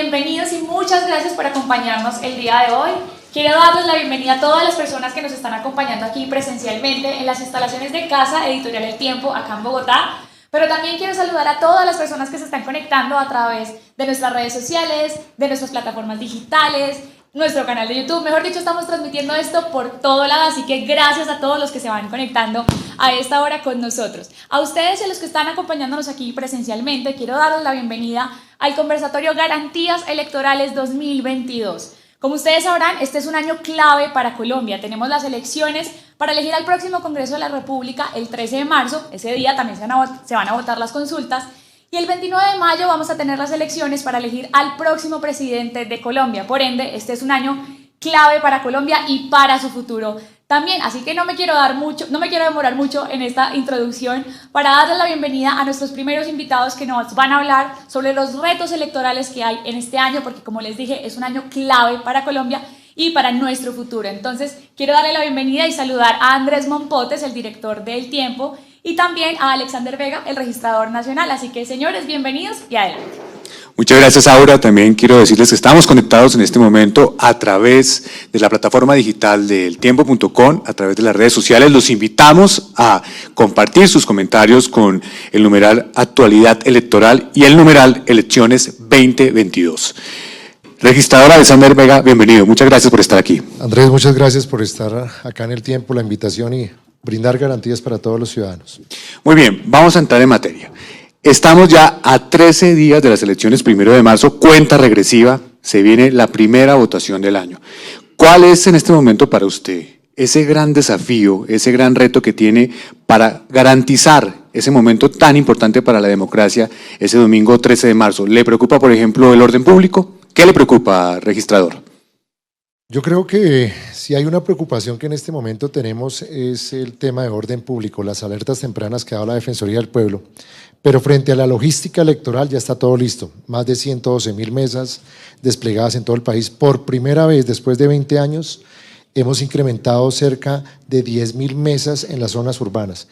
bienvenidos y muchas gracias por acompañarnos el día de hoy. Quiero darles la bienvenida a todas las personas que nos están acompañando aquí presencialmente en las instalaciones de Casa Editorial El Tiempo, acá en Bogotá. Pero también quiero saludar a todas las personas que se están conectando a través de nuestras redes sociales, de nuestras plataformas digitales, nuestro canal de YouTube. Mejor dicho, estamos transmitiendo esto por todo lado, así que gracias a todos los que se van conectando a esta hora con nosotros. A ustedes y a los que están acompañándonos aquí presencialmente, quiero darles la bienvenida al conversatorio Garantías Electorales 2022. Como ustedes sabrán, este es un año clave para Colombia. Tenemos las elecciones para elegir al próximo Congreso de la República el 13 de marzo. Ese día también se van a votar las consultas. Y el 29 de mayo vamos a tener las elecciones para elegir al próximo presidente de Colombia. Por ende, este es un año clave para Colombia y para su futuro también. Así que no me quiero demorar mucho en esta introducción para darles la bienvenida a nuestros primeros invitados que nos van a hablar sobre los retos electorales que hay en este año, porque como les dije, es un año clave para Colombia y para nuestro futuro. Entonces, quiero darle la bienvenida y saludar a Andrés Mompotes, el director de El Tiempo, y también a Alexander Vega, el registrador nacional. Así que, señores, bienvenidos y adelante. Muchas gracias, Aura. También quiero decirles que estamos conectados en este momento a través de la plataforma digital de eltiempo.com, a través de las redes sociales. Los invitamos a compartir sus comentarios con el numeral Actualidad Electoral y el numeral Elecciones 2022. Registrador Alexander Vega, bienvenido. Muchas gracias por estar aquí. Andrés, muchas gracias por estar acá en El Tiempo, la invitación y brindar garantías para todos los ciudadanos. Muy bien, vamos a entrar en materia. Estamos ya a 13 días de las elecciones 1 de marzo, cuenta regresiva, se viene la primera votación del año. ¿Cuál es en este momento para usted ese gran desafío, ese gran reto que tiene para garantizar ese momento tan importante para la democracia, ese domingo 13 de marzo? ¿Le preocupa, por ejemplo, el orden público? ¿Qué le preocupa, registrador? Yo creo que si hay una preocupación que en este momento tenemos es el tema de orden público, las alertas tempranas que ha dado la Defensoría del Pueblo. Pero frente a la logística electoral ya está todo listo. Más de 112.000 mesas desplegadas en todo el país. Por primera vez, después de 20 años, hemos incrementado cerca de 10.000 mesas en las zonas urbanas.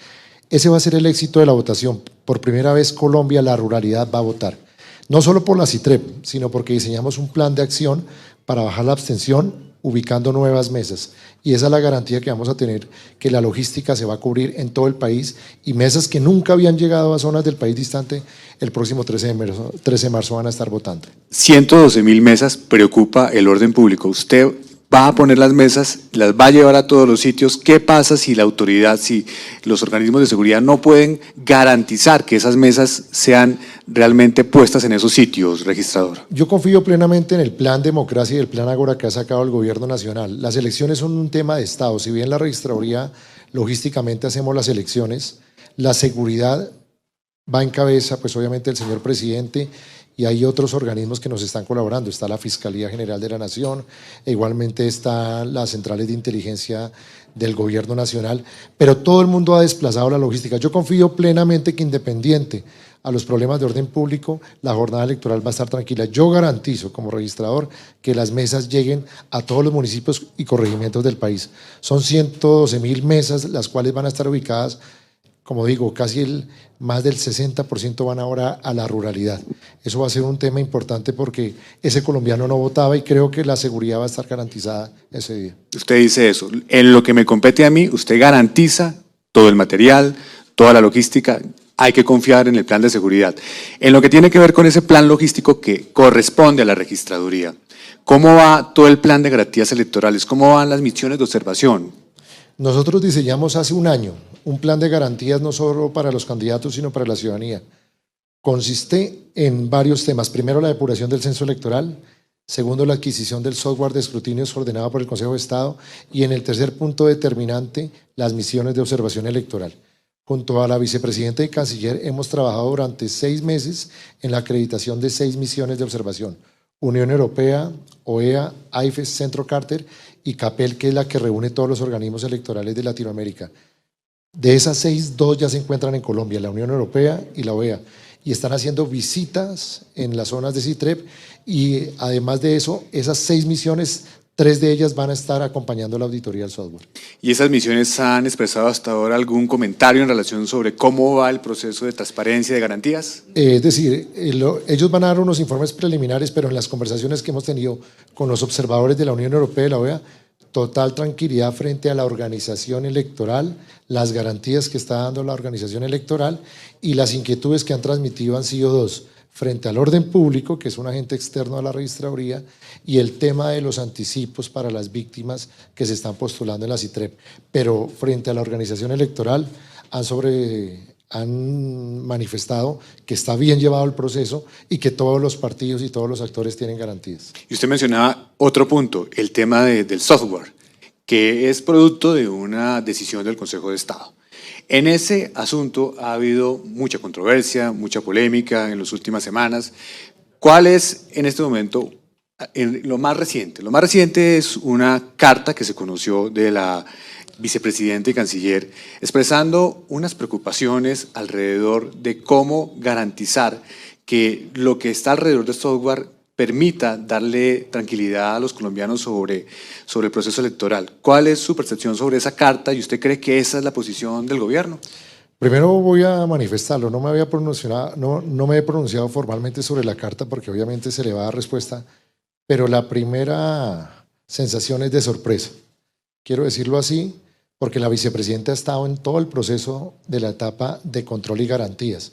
Ese va a ser el éxito de la votación. Por primera vez Colombia, la ruralidad va a votar. No solo por la CITREP, sino porque diseñamos un plan de acción para bajar la abstención, ubicando nuevas mesas. Y esa es la garantía que vamos a tener, que la logística se va a cubrir en todo el país y mesas que nunca habían llegado a zonas del país distante, el próximo 13 de marzo van a estar votando. 112.000 mesas, preocupa el orden público. Usted va a poner las mesas, las va a llevar a todos los sitios. ¿Qué pasa si la autoridad, si los organismos de seguridad no pueden garantizar que esas mesas sean realmente puestas en esos sitios, registrador? Yo confío plenamente en el plan Democracia y el plan Ágora que ha sacado el gobierno nacional. Las elecciones son un tema de Estado. Si bien la registraduría logísticamente hacemos las elecciones, la seguridad va en cabeza, pues obviamente el señor presidente, y hay otros organismos que nos están colaborando. Está la Fiscalía General de la Nación, e igualmente están las centrales de inteligencia del gobierno nacional, pero todo el mundo ha desplazado la logística. Yo confío plenamente que independiente a los problemas de orden público, la jornada electoral va a estar tranquila. Yo garantizo como registrador que las mesas lleguen a todos los municipios y corregimientos del país. Son 112.000 mesas, las cuales van a estar ubicadas, como digo, casi más del 60% van ahora a la ruralidad. Eso va a ser un tema importante porque ese colombiano no votaba y creo que la seguridad va a estar garantizada ese día. Usted dice eso. En lo que me compete a mí, usted garantiza todo el material, toda la logística. Hay que confiar en el plan de seguridad. En lo que tiene que ver con ese plan logístico que corresponde a la registraduría, ¿cómo va todo el plan de garantías electorales? ¿Cómo van las misiones de observación? Nosotros diseñamos hace un año un plan de garantías no solo para los candidatos, sino para la ciudadanía. Consiste en varios temas. Primero, la depuración del censo electoral. Segundo, la adquisición del software de escrutinios ordenado por el Consejo de Estado. Y en el tercer punto determinante, las misiones de observación electoral. Junto a la vicepresidenta y canciller hemos trabajado durante 6 meses en la acreditación de 6 misiones de observación. Unión Europea, OEA, AIFES, Centro Carter y CAPEL, que es la que reúne todos los organismos electorales de Latinoamérica. De esas 6, 2 ya se encuentran en Colombia, la Unión Europea y la OEA, y están haciendo visitas en las zonas de CITREP y además de eso, esas 6 misiones 3 de ellas van a estar acompañando la auditoría del software. ¿Y esas misiones han expresado hasta ahora algún comentario en relación sobre cómo va el proceso de transparencia y de garantías? Es decir, ellos van a dar unos informes preliminares, pero en las conversaciones que hemos tenido con los observadores de la Unión Europea y la OEA, total tranquilidad frente a la organización electoral, las garantías que está dando la organización electoral y las inquietudes que han transmitido han sido dos: frente al orden público, que es un agente externo a la registraduría, y el tema de los anticipos para las víctimas que se están postulando en la CITREP. Pero frente a la organización electoral han manifestado que está bien llevado el proceso y que todos los partidos y todos los actores tienen garantías. Y usted mencionaba otro punto, el tema del software, que es producto de una decisión del Consejo de Estado. En ese asunto ha habido mucha controversia, mucha polémica en las últimas semanas. ¿Cuál es en este momento lo más reciente? Lo más reciente es una carta que se conoció de la vicepresidenta y canciller expresando unas preocupaciones alrededor de cómo garantizar que lo que está alrededor del software permita darle tranquilidad a los colombianos sobre el proceso electoral. ¿Cuál es su percepción sobre esa carta y usted cree que esa es la posición del gobierno? Primero voy a manifestarlo, no me he pronunciado formalmente sobre la carta porque obviamente se le va a dar respuesta, pero la primera sensación es de sorpresa. Quiero decirlo así porque la vicepresidenta ha estado en todo el proceso de la etapa de control y garantías.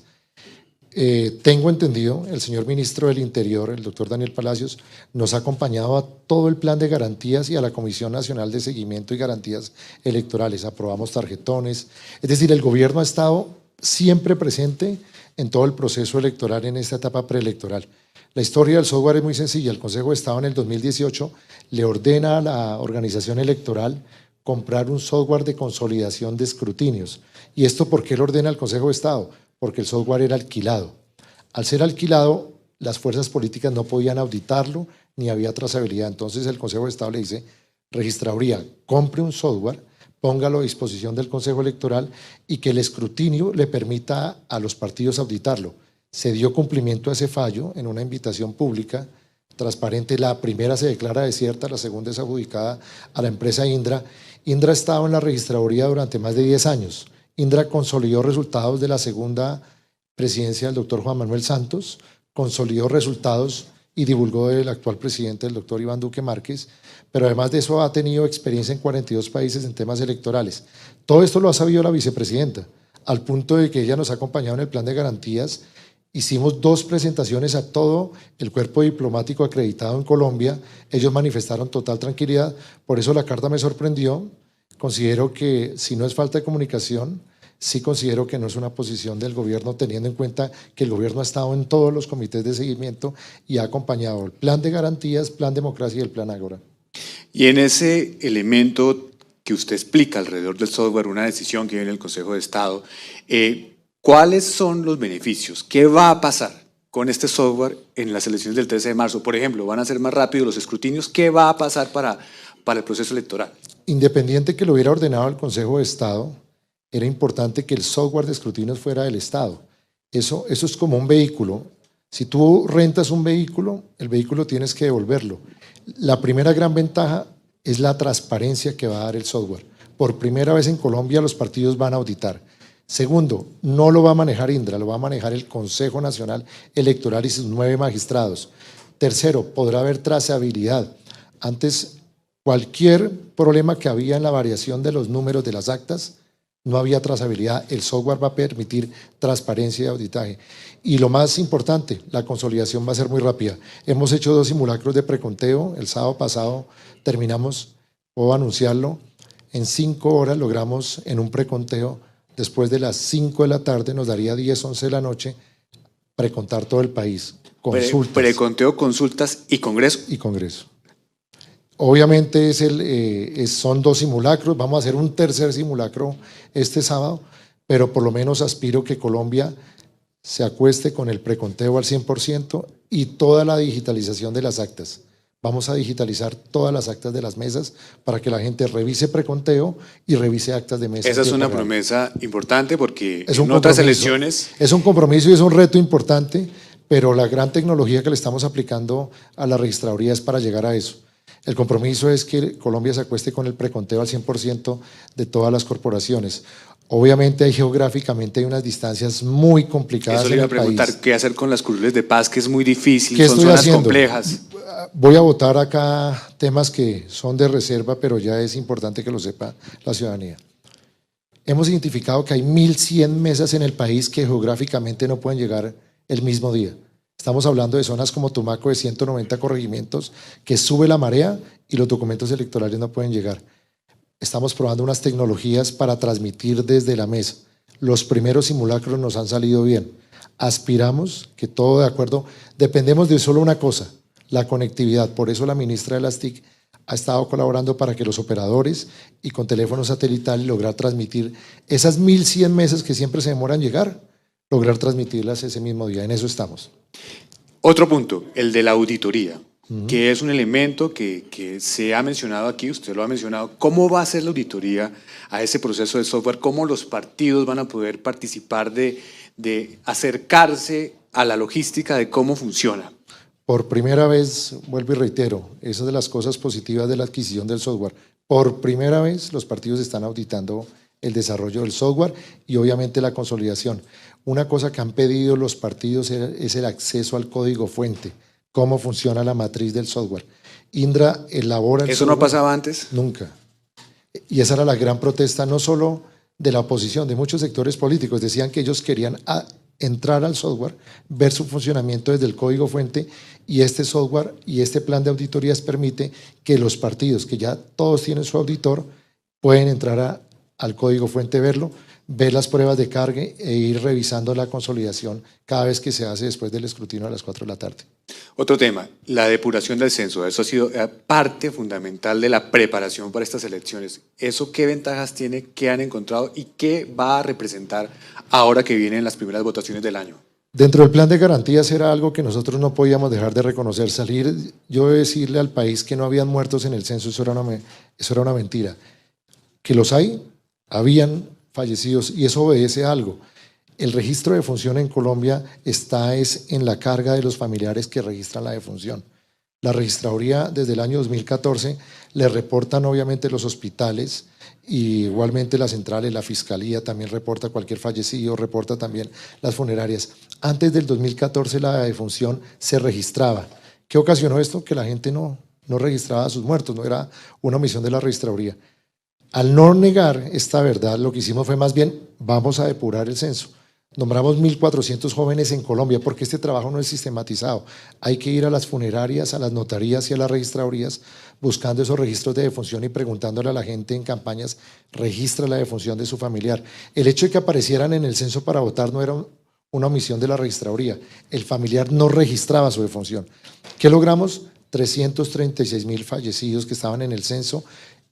Tengo entendido, el señor ministro del Interior, el doctor Daniel Palacios, nos ha acompañado a todo el plan de garantías y a la Comisión Nacional de Seguimiento y Garantías Electorales. Aprobamos tarjetones, es decir, el gobierno ha estado siempre presente en todo el proceso electoral en esta etapa preelectoral. La historia del software es muy sencilla. El Consejo de Estado en el 2018 le ordena a la organización electoral comprar un software de consolidación de escrutinios. ¿Y esto por qué lo ordena el Consejo de Estado? Porque el software era alquilado. Al ser alquilado, las fuerzas políticas no podían auditarlo ni había trazabilidad. Entonces el Consejo de Estado le dice, registraduría, compre un software, póngalo a disposición del Consejo Electoral y que el escrutinio le permita a los partidos auditarlo. Se dio cumplimiento a ese fallo en una invitación pública transparente. La primera se declara desierta, la segunda es adjudicada a la empresa Indra. Indra ha estado en la registraduría durante más de 10 años. Indra consolidó resultados de la segunda presidencia del doctor Juan Manuel Santos, consolidó resultados y divulgó del actual presidente, el doctor Iván Duque Márquez, pero además de eso ha tenido experiencia en 42 países en temas electorales. Todo esto lo ha sabido la vicepresidenta, al punto de que ella nos ha acompañado en el plan de garantías. Hicimos 2 presentaciones a todo el cuerpo diplomático acreditado en Colombia, ellos manifestaron total tranquilidad, por eso la carta me sorprendió. Considero que si no es falta de comunicación, sí considero que no es una posición del gobierno, teniendo en cuenta que el gobierno ha estado en todos los comités de seguimiento y ha acompañado el plan de garantías, plan democracia y el plan Ágora. Y en ese elemento que usted explica alrededor del software, una decisión que viene del Consejo de Estado, ¿cuáles son los beneficios? ¿Qué va a pasar con este software en las elecciones del 13 de marzo? Por ejemplo, ¿van a ser más rápidos los escrutinios? ¿Qué va a pasar para el proceso electoral? Independiente que lo hubiera ordenado el Consejo de Estado, era importante que el software de escrutinios fuera del Estado. Eso es como un vehículo. Si tú rentas un vehículo, el vehículo tienes que devolverlo. La primera gran ventaja es la transparencia que va a dar el software. Por primera vez en Colombia los partidos van a auditar. Segundo, no lo va a manejar Indra, lo va a manejar el Consejo Nacional Electoral y sus 9 magistrados. Tercero, podrá haber trazabilidad. Antes, cualquier problema que había en la variación de los números de las actas, no había trazabilidad. El software va a permitir transparencia y auditaje. Y lo más importante, la consolidación va a ser muy rápida. Hemos hecho 2 simulacros de preconteo. El sábado pasado terminamos, puedo anunciarlo, en 5 horas logramos en un preconteo, después de las 5 de la tarde, nos daría 10, 11 de la noche, precontar todo el país. Consultas. Preconteo, consultas y congreso. Y congreso. Obviamente son 2 simulacros, vamos a hacer un tercer simulacro este sábado, pero por lo menos aspiro que Colombia se acueste con el preconteo al 100% y toda la digitalización de las actas. Vamos a digitalizar todas las actas de las mesas para que la gente revise preconteo y revise actas de mesa. Esa es una promesa importante porque en otras elecciones… Es un compromiso y es un reto importante, pero la gran tecnología que le estamos aplicando a la registraduría es para llegar a eso. El compromiso es que Colombia se acueste con el preconteo al 100% de todas las corporaciones. Obviamente geográficamente hay unas distancias muy complicadas Eso le en iba a el preguntar, país. ¿qué hacer con las curules de paz? Que es muy difícil, ¿Qué son estoy zonas haciendo? complejas. Voy a votar acá temas que son de reserva, pero ya es importante que lo sepa la ciudadanía. Hemos identificado que hay 1.100 mesas en el país que geográficamente no pueden llegar el mismo día. Estamos hablando de zonas como Tumaco de 190 corregimientos que sube la marea y los documentos electorales no pueden llegar. Estamos probando unas tecnologías para transmitir desde la mesa. Los primeros simulacros nos han salido bien. Aspiramos que todo de acuerdo, dependemos de solo una cosa, la conectividad. Por eso la ministra de las TIC ha estado colaborando para que los operadores y con teléfono satelital lograr transmitir esas 1.100 mesas que siempre se demoran llegar, lograr transmitirlas ese mismo día. En eso estamos. Otro punto, el de la auditoría, que es un elemento que se ha mencionado aquí, usted lo ha mencionado. ¿Cómo va a ser la auditoría a ese proceso de software? ¿Cómo los partidos van a poder participar de acercarse a la logística de cómo funciona? Por primera vez, vuelvo y reitero, esa es de las cosas positivas de la adquisición del software. Por primera vez los partidos están auditando el desarrollo del software y obviamente la consolidación. Una cosa que han pedido los partidos es el acceso al código fuente, cómo funciona la matriz del software. Indra elabora el ¿Eso software. no pasaba antes? Nunca. Y esa era la gran protesta, no solo de la oposición, de muchos sectores políticos. Decían que ellos querían entrar al software, ver su funcionamiento desde el código fuente, y este software y este plan de auditorías permite que los partidos, que ya todos tienen su auditor, pueden entrar al código fuente, verlo, ver las pruebas de carga e ir revisando la consolidación cada vez que se hace después del escrutinio a las 4 de la tarde. Otro tema, la depuración del censo. Eso ha sido parte fundamental de la preparación para estas elecciones. ¿Eso qué ventajas tiene, qué han encontrado y qué va a representar ahora que vienen las primeras votaciones del año? Dentro del plan de garantías era algo que nosotros no podíamos dejar de reconocer. Salir, yo decirle al país que no habían muertos en el censo, eso era una mentira. Que los hay, habían fallecidos, y eso obedece a algo. El registro de defunción en Colombia está en la carga de los familiares que registran la defunción. La registraduría desde el año 2014 le reportan obviamente los hospitales y igualmente las centrales, la fiscalía también reporta cualquier fallecido, reporta también las funerarias. Antes del 2014 la defunción se registraba. ¿Qué ocasionó esto? Que la gente no registraba a sus muertos, no era una omisión de la registraduría. Al no negar esta verdad, lo que hicimos fue más bien, vamos a depurar el censo. Nombramos 1.400 jóvenes en Colombia porque este trabajo no es sistematizado. Hay que ir a las funerarias, a las notarías y a las registradurías buscando esos registros de defunción y preguntándole a la gente en campañas, registra la defunción de su familiar. El hecho de que aparecieran en el censo para votar no era una omisión de la registraduría. El familiar no registraba su defunción. ¿Qué logramos? 336.000 fallecidos que estaban en el censo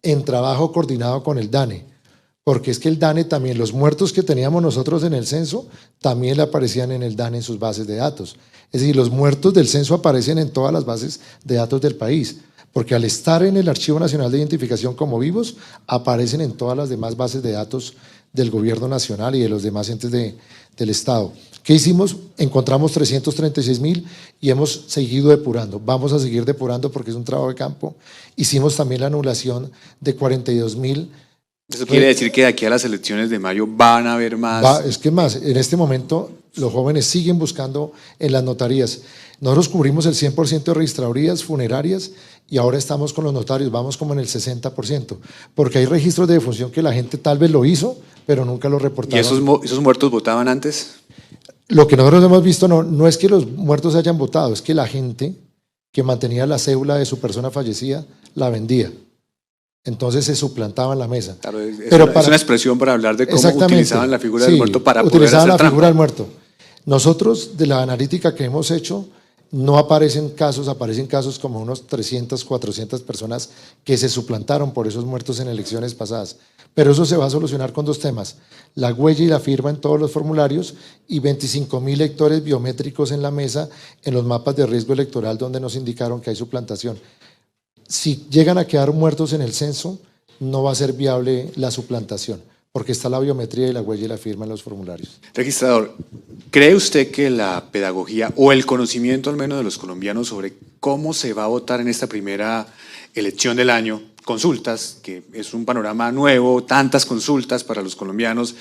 en trabajo coordinado con el DANE. Porque es que el DANE también, los muertos que teníamos nosotros en el censo, también le aparecían en el DANE en sus bases de datos. Es decir, los muertos del censo aparecen en todas las bases de datos del país, porque al estar en el Archivo Nacional de Identificación como vivos, aparecen en todas las demás bases de datos del gobierno nacional y de los demás entes del Estado. ¿Qué hicimos? Encontramos 336.000 y hemos seguido depurando. Vamos a seguir depurando porque es un trabajo de campo. Hicimos también la anulación de 42.000. Eso quiere decir que de aquí a las elecciones de mayo van a haber más. Es que más, en este momento los jóvenes siguen buscando en las notarías. Nosotros cubrimos el 100% de registradurías, funerarias, y ahora estamos con los notarios, vamos como en el 60%, porque hay registros de defunción que la gente tal vez lo hizo, pero nunca lo reportaron. ¿Y esos muertos votaban antes? Lo que nosotros hemos visto no es que los muertos hayan votado, es que la gente que mantenía la cédula de su persona fallecida la vendía. Entonces se suplantaba en la mesa. Claro, es una expresión para hablar de cómo utilizaban la figura del muerto para poder hacer utilizaban la trampa. figura del muerto. Nosotros, de la analítica que hemos hecho, no aparecen casos como unos 300, 400 personas que se suplantaron por esos muertos en elecciones pasadas. Pero eso se va a solucionar con dos temas: la huella y la firma en todos los formularios y 25.000 lectores biométricos en la mesa en los mapas de riesgo electoral donde nos indicaron que hay suplantación. Si llegan a quedar muertos en el censo, no va a ser viable la suplantación, porque está la biometría y la huella y la firma en los formularios. Registrador, ¿cree usted que la pedagogía o el conocimiento al menos de los colombianos sobre cómo se va a votar en esta primera elección del año, consultas, que es un panorama nuevo, tantas consultas para los colombianos,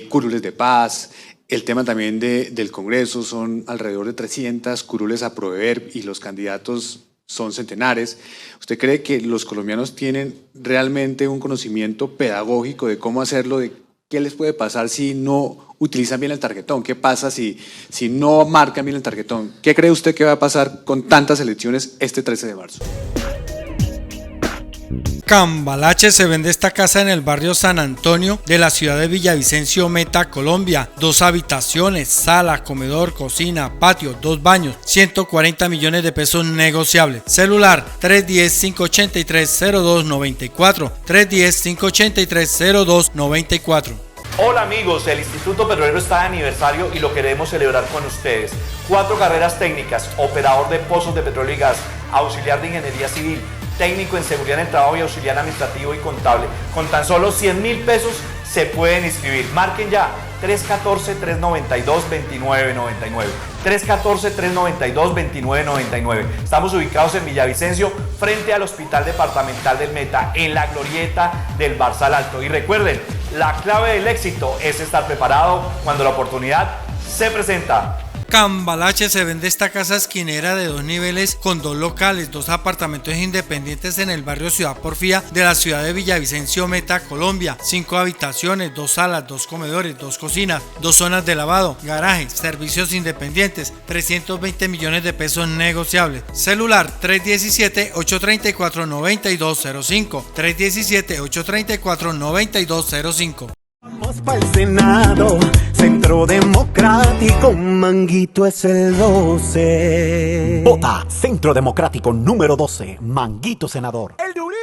curules de paz, el tema también del Congreso, son alrededor de 300 curules a proveer y los candidatos son centenares? ¿Usted cree que los colombianos tienen realmente un conocimiento pedagógico de cómo hacerlo, de qué les puede pasar si no utilizan bien el tarjetón? ¿Qué pasa si no marcan bien el tarjetón? ¿Qué cree usted que va a pasar con tantas elecciones este 13 de marzo? Cambalache se vende esta casa en el barrio San Antonio de la ciudad de Villavicencio, Meta, Colombia. 2 habitaciones, sala, comedor, cocina, patio, 2 baños, 140 millones de pesos negociables. Celular 310-583-0294, 310-583-0294. Hola amigos, el Instituto Petrolero está de aniversario y lo queremos celebrar con ustedes. 4 carreras técnicas: operador de pozos de petróleo y gas, auxiliar de ingeniería civil, técnico en seguridad en el trabajo y auxiliar administrativo y contable. Con tan solo 100.000 pesos se pueden inscribir. Marquen ya 314-392-2999. 314-392-2999. Estamos ubicados en Villavicencio, frente al Hospital Departamental del Meta, en la glorieta del Barzal Alto. Y recuerden, la clave del éxito es estar preparado cuando la oportunidad se presenta. Cambalache se vende esta casa esquinera de 2 niveles con 2 locales, 2 apartamentos independientes en el barrio Ciudad Porfía de la ciudad de Villavicencio, Meta, Colombia. 5 habitaciones, 2 salas, 2 comedores, 2 cocinas, 2 zonas de lavado, garaje, servicios independientes, 320 millones de pesos negociables. Celular 317-834-9205, 317-834-9205. Vamos para el Senado, Centro Democrático, Manguito es el 12. Vota Centro Democrático número 12, Manguito senador. ¡El de Uribe!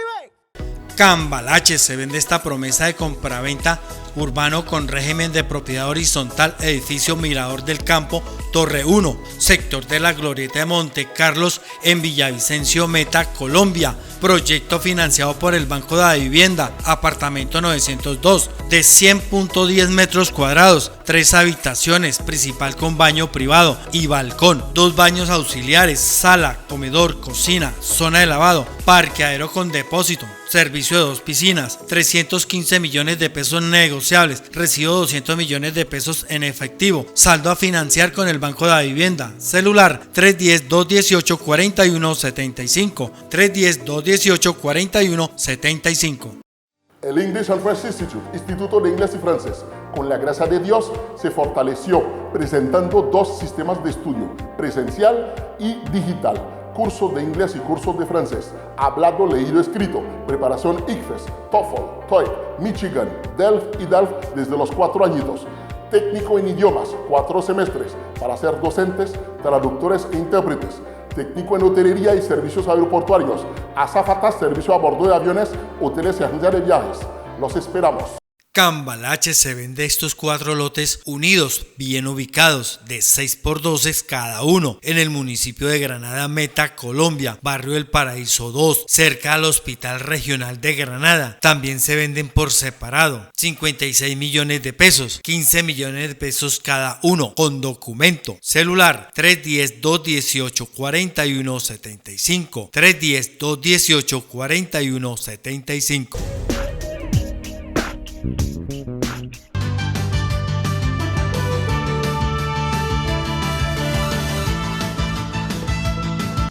Cambalache se vende esta promesa de compraventa urbano con régimen de propiedad horizontal, edificio Mirador del Campo, Torre 1, sector de la Glorieta de Monte Carlos en Villavicencio, Meta, Colombia. Proyecto financiado por el Banco de la Vivienda, apartamento 902 de 100.10 metros cuadrados, 3 habitaciones, principal con baño privado y balcón, 2 baños auxiliares, sala, comedor, cocina, zona de lavado, parqueadero con depósito, servicio de 2 piscinas, 315 millones de pesos negociables, recibo 200 millones de pesos en efectivo, saldo a financiar con el Banco de la Vivienda. Celular 310-218-4175, 310-218-4175. El English and French Institute, Instituto de Inglés y Francés, con la gracia de Dios, se fortaleció presentando 2 sistemas de estudio, presencial y digital. Cursos de inglés y cursos de francés, hablado, leído, escrito, preparación ICFES, TOEFL, TOEIC, Michigan, DELF y DELF desde los 4 añitos. Técnico en idiomas, 4 semestres, para ser docentes, traductores e intérpretes. Técnico en hotelería y servicios aeroportuarios, azafatas, servicio a bordo de aviones, hoteles y agencias de viajes. Los esperamos. Cambalache se vende estos 4 lotes unidos, bien ubicados, de 6x12 cada uno, en el municipio de Granada, Meta, Colombia, barrio El Paraíso 2, cerca al Hospital Regional de Granada. También se venden por separado, 56 millones de pesos, 15 millones de pesos cada uno, con documento. Celular 310-218-4175, 310-218-4175.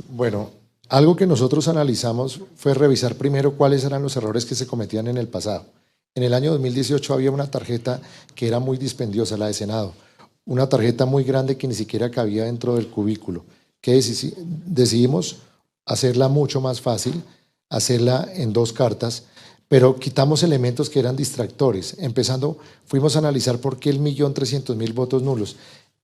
Bueno, algo que nosotros analizamos fue revisar primero cuáles eran los errores que se cometían en el pasado. En el año 2018 había una tarjeta que era muy dispendiosa, la de Senado, una tarjeta muy grande que ni siquiera cabía dentro del cubículo, que decidimos hacerla mucho más fácil, hacerla en 2 cartas, pero quitamos elementos que eran distractores. Empezando, fuimos a analizar por qué el 1.300.000 votos nulos,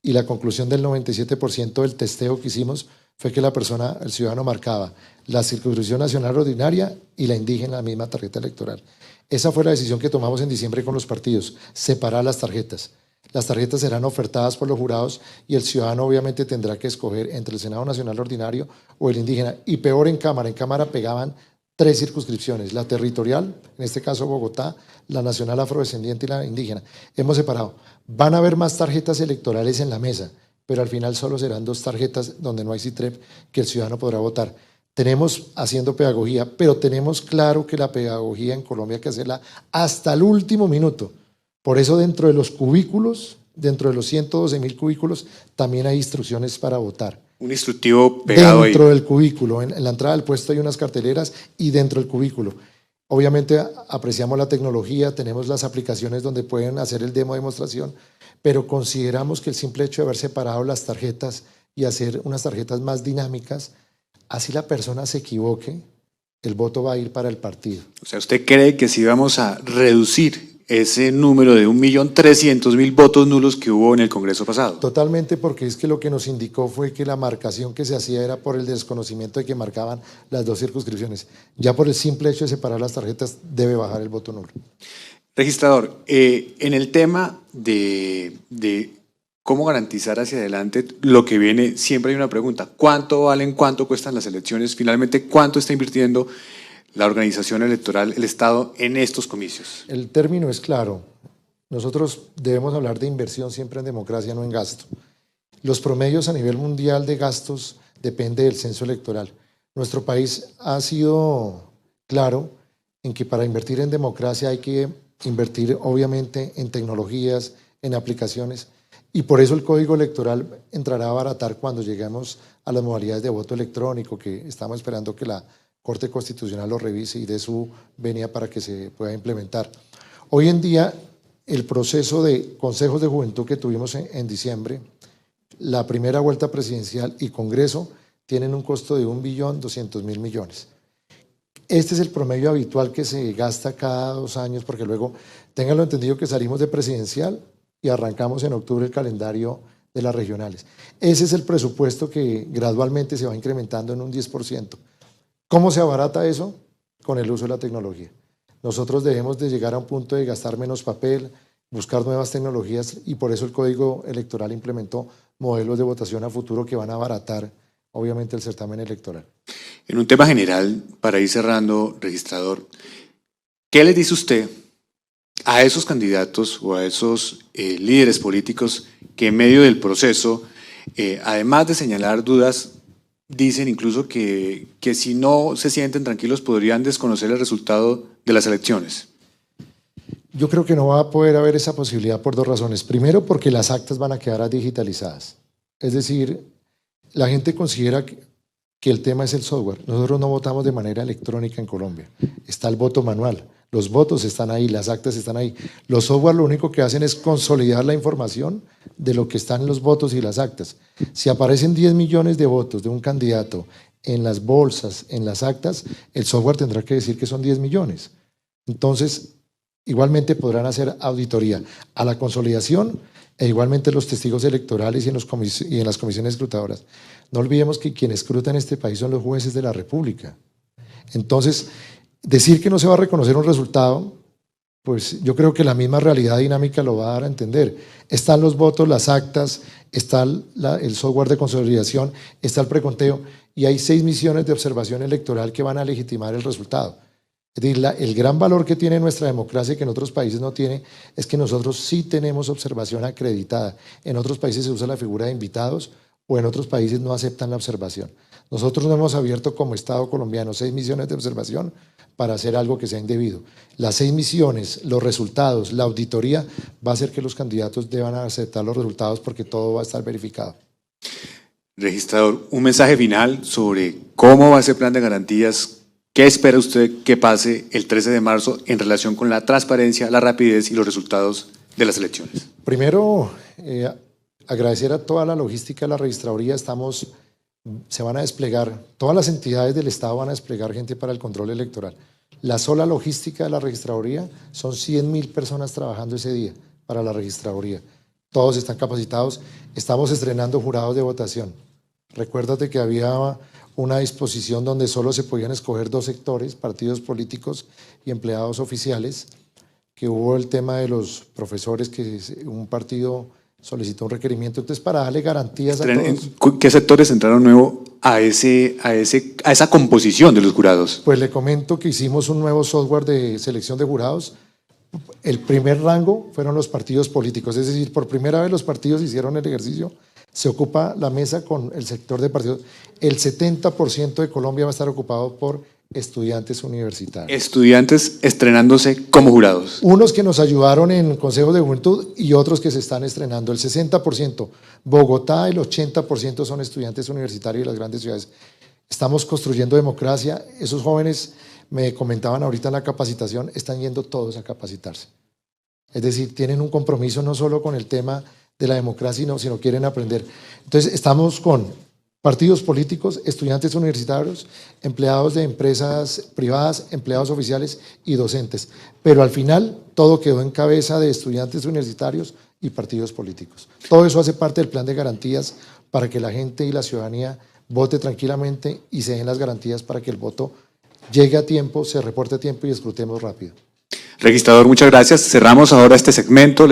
y la conclusión del 97% del testeo que hicimos fue que la persona, el ciudadano, marcaba la circunscripción nacional ordinaria y la indígena en la misma tarjeta electoral. Esa fue la decisión que tomamos en diciembre con los partidos, separar las tarjetas. Las tarjetas serán ofertadas por los jurados y el ciudadano obviamente tendrá que escoger entre el Senado Nacional Ordinario o el indígena. Y peor en cámara pegaban 3 circunscripciones, la territorial, en este caso Bogotá, la nacional afrodescendiente y la indígena. Hemos separado. Van a haber más tarjetas electorales en la mesa, pero al final solo serán 2 tarjetas donde no hay CITREP que el ciudadano podrá votar. Tenemos haciendo pedagogía, pero tenemos claro que la pedagogía en Colombia hay que hacerla hasta el último minuto. Por eso dentro de los cubículos, dentro de los 112.000 cubículos, también hay instrucciones para votar. Un instructivo pegado dentro ahí. del cubículo, en la entrada del puesto hay unas carteleras y dentro del cubículo. Obviamente apreciamos la tecnología, tenemos las aplicaciones donde pueden hacer el demo de demostración, pero consideramos que el simple hecho de haber separado las tarjetas y hacer unas tarjetas más dinámicas, así la persona se equivoque, el voto va a ir para el partido. O sea, ¿usted cree que si vamos a reducir ese número de 1.300.000 votos nulos que hubo en el Congreso pasado? Totalmente, porque es que lo que nos indicó fue que la marcación que se hacía era por el desconocimiento de que marcaban las 2 circunscripciones. Ya por el simple hecho de separar las tarjetas debe bajar el voto nulo. Registrador, en el tema de cómo garantizar hacia adelante lo que viene, siempre hay una pregunta: ¿cuánto valen, cuánto cuestan las elecciones? Finalmente, ¿cuánto está invirtiendo la organización electoral, el Estado, en estos comicios? El término es claro. Nosotros debemos hablar de inversión siempre en democracia, no en gasto. Los promedios a nivel mundial de gastos depende del censo electoral. Nuestro país ha sido claro en que para invertir en democracia hay que invertir obviamente en tecnologías, en aplicaciones, y por eso el Código Electoral entrará a abaratar cuando lleguemos a las modalidades de voto electrónico, que estamos esperando que la Corte Constitucional lo revise y dé su venia para que se pueda implementar. Hoy en día, el proceso de consejos de juventud que tuvimos en diciembre, la primera vuelta presidencial y Congreso tienen un costo de 1.200.000 millones. Este es el promedio habitual que se gasta cada 2 años, porque luego, ténganlo entendido que salimos de presidencial y arrancamos en octubre el calendario de las regionales. Ese es el presupuesto que gradualmente se va incrementando en un 10%. ¿Cómo se abarata eso? Con el uso de la tecnología. Nosotros debemos de llegar a un punto de gastar menos papel, buscar nuevas tecnologías, y por eso el Código Electoral implementó modelos de votación a futuro que van a abaratar, obviamente, el certamen electoral. En un tema general, para ir cerrando, registrador, ¿qué le dice usted a esos candidatos o a esos líderes políticos que en medio del proceso, además de señalar dudas, dicen incluso que si no se sienten tranquilos podrían desconocer el resultado de las elecciones? Yo creo que no va a poder haber esa posibilidad por 2 razones. Primero, porque las actas van a quedar digitalizadas. Es decir, la gente considera que el tema es el software. Nosotros no votamos de manera electrónica en Colombia. Está el voto manual. Los votos están ahí, las actas están ahí. Los software lo único que hacen es consolidar la información de lo que están en los votos y las actas. Si aparecen 10 millones de votos de un candidato en las bolsas, en las actas, el software tendrá que decir que son 10 millones. Entonces, igualmente podrán hacer auditoría a la consolidación e igualmente los testigos electorales y en las comisiones escrutadoras. No olvidemos que quienes escrutan este país son los jueces de la República. Entonces, decir que no se va a reconocer un resultado, pues yo creo que la misma realidad dinámica lo va a dar a entender. Están los votos, las actas, está el software de consolidación, está el preconteo, y hay 6 misiones de observación electoral que van a legitimar el resultado. Es decir, el gran valor que tiene nuestra democracia y que en otros países no tiene es que nosotros sí tenemos observación acreditada. En otros países se usa la figura de invitados o en otros países no aceptan la observación. Nosotros no hemos abierto como Estado colombiano 6 misiones de observación para hacer algo que sea indebido. Las 6 misiones, los resultados, la auditoría va a hacer que los candidatos deban aceptar los resultados porque todo va a estar verificado. Registrador, un mensaje final sobre cómo va ese plan de garantías. ¿Qué espera usted que pase el 13 de marzo en relación con la transparencia, la rapidez y los resultados de las elecciones? Primero, agradecer a toda la logística de la registraduría. Se van a desplegar, todas las entidades del Estado van a desplegar gente para el control electoral. La sola logística de la registraduría son 100.000 personas trabajando ese día para la registraduría. Todos están capacitados. Estamos estrenando jurados de votación. Recuérdate que había una disposición donde solo se podían escoger 2 sectores, partidos políticos y empleados oficiales, que hubo el tema de los profesores, que un partido solicitó un requerimiento, entonces para darle garantías a todos. ¿Qué sectores entraron nuevo a esa composición de los jurados? Pues le comento que hicimos un nuevo software de selección de jurados. El primer rango fueron los partidos políticos, es decir, por primera vez los partidos hicieron el ejercicio, se ocupa la mesa con el sector de partidos. El 70% de Colombia va a estar ocupado por estudiantes universitarios. Estudiantes estrenándose como jurados. Unos que nos ayudaron en consejos de juventud y otros que se están estrenando. El 60%, Bogotá, el 80% son estudiantes universitarios de las grandes ciudades. Estamos construyendo democracia. Esos jóvenes, me comentaban ahorita en la capacitación, están yendo todos a capacitarse. Es decir, tienen un compromiso no solo con el tema de la democracia, sino quieren aprender. Entonces, estamos con partidos políticos, estudiantes universitarios, empleados de empresas privadas, empleados oficiales y docentes. Pero al final todo quedó en cabeza de estudiantes universitarios y partidos políticos. Todo eso hace parte del plan de garantías para que la gente y la ciudadanía vote tranquilamente y se den las garantías para que el voto llegue a tiempo, se reporte a tiempo y escrutemos rápido. Registrador, muchas gracias. Cerramos ahora este segmento.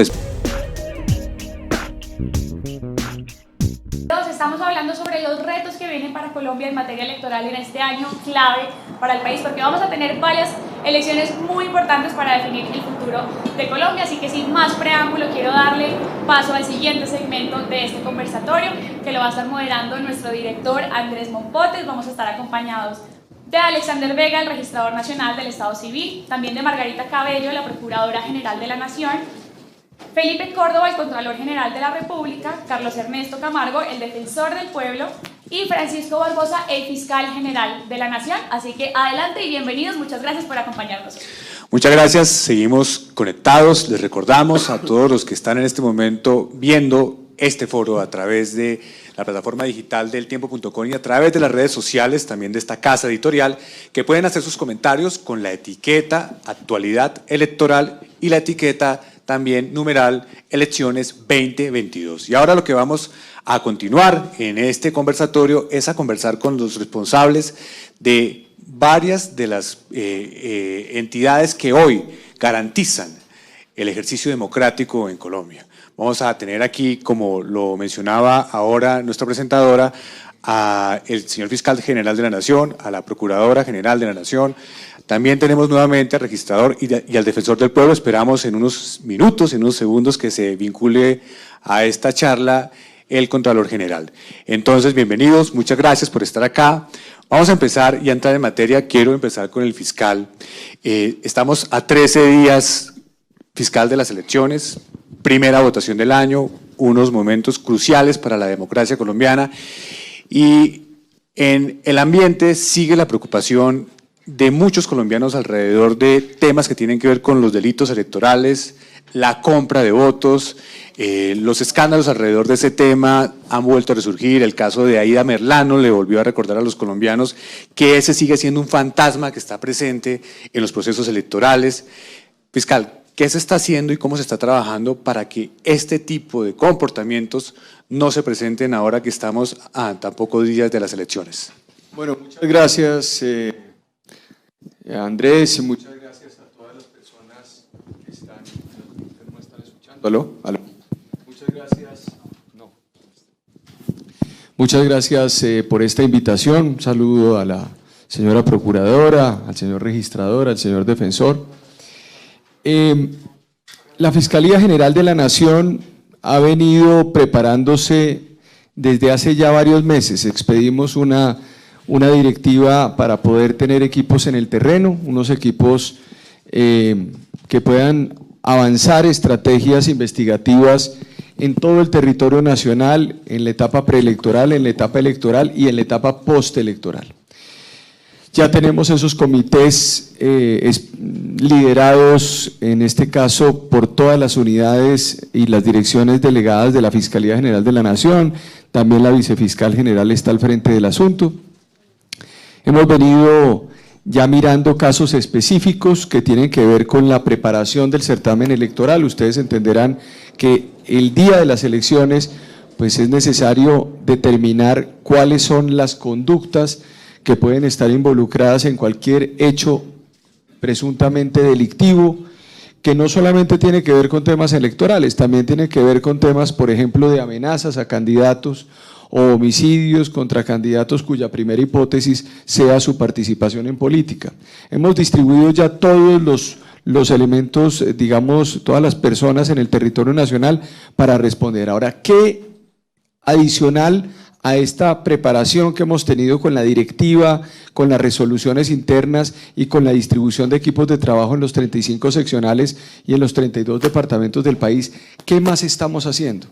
Estamos hablando sobre los retos que vienen para Colombia en materia electoral en este año clave para el país, porque vamos a tener varias elecciones muy importantes para definir el futuro de Colombia. Así que sin más preámbulo, quiero darle paso al siguiente segmento de este conversatorio, que lo va a estar moderando nuestro director Andrés Mompotes. Vamos a estar acompañados de Alexander Vega, el registrador nacional del Estado Civil, también de Margarita Cabello, la Procuradora General de la Nación, Felipe Córdoba, el Contralor General de la República, Carlos Ernesto Camargo, el Defensor del Pueblo, y Francisco Barbosa, el Fiscal General de la Nación. Así que adelante y bienvenidos, muchas gracias por acompañarnos. Muchas gracias, seguimos conectados. Les recordamos a todos los que están en este momento viendo este foro a través de la plataforma digital del tiempo.com y a través de las redes sociales también de esta casa editorial, que pueden hacer sus comentarios con la etiqueta actualidad electoral y la etiqueta también numeral elecciones 2022. Y ahora lo que vamos a continuar en este conversatorio es a conversar con los responsables de varias de las entidades que hoy garantizan el ejercicio democrático en Colombia. Vamos a tener aquí, como lo mencionaba ahora nuestra presentadora, al señor Fiscal General de la Nación, a la Procuradora General de la Nación. También tenemos nuevamente al registrador y al defensor del pueblo. Esperamos en unos minutos, en unos segundos, que se vincule a esta charla el Contralor General. Entonces, bienvenidos, muchas gracias por estar acá. Vamos a empezar y a entrar en materia. Quiero empezar con el fiscal. Estamos a 13 días, fiscal, de las elecciones, primera votación del año, unos momentos cruciales para la democracia colombiana. Y en el ambiente sigue la preocupación de muchos colombianos alrededor de temas que tienen que ver con los delitos electorales, la compra de votos, los escándalos alrededor de ese tema han vuelto a resurgir. El caso de Aida Merlano le volvió a recordar a los colombianos que ese sigue siendo un fantasma que está presente en los procesos electorales. Fiscal, ¿qué se está haciendo y cómo se está trabajando para que este tipo de comportamientos no se presenten ahora que estamos a tan pocos días de las elecciones? Bueno, muchas gracias, Andrés, y muchas gracias a todas las personas que están, no están escuchando. ¿Aló? Muchas gracias. No. Muchas gracias por esta invitación. Un saludo a la señora Procuradora, al señor Registrador, al señor Defensor. La Fiscalía General de la Nación ha venido preparándose desde hace ya varios meses. Expedimos una directiva para poder tener equipos en el terreno, unos equipos que puedan avanzar estrategias investigativas en todo el territorio nacional, en la etapa preelectoral, en la etapa electoral y en la etapa postelectoral. Ya tenemos esos comités liderados, en este caso, por todas las unidades y las direcciones delegadas de la Fiscalía General de la Nación. También la Vicefiscal General está al frente del asunto. Hemos venido ya mirando casos específicos que tienen que ver con la preparación del certamen electoral. Ustedes entenderán que el día de las elecciones, pues es necesario determinar cuáles son las conductas que pueden estar involucradas en cualquier hecho presuntamente delictivo, que no solamente tiene que ver con temas electorales, también tiene que ver con temas, por ejemplo, de amenazas a candidatos o homicidios contra candidatos cuya primera hipótesis sea su participación en política. Hemos distribuido ya todos los elementos, digamos, todas las personas en el territorio nacional para responder. Ahora, ¿qué adicional a esta preparación que hemos tenido con la directiva, con las resoluciones internas y con la distribución de equipos de trabajo en los 35 seccionales y en los 32 departamentos del país? ¿Qué más estamos haciendo?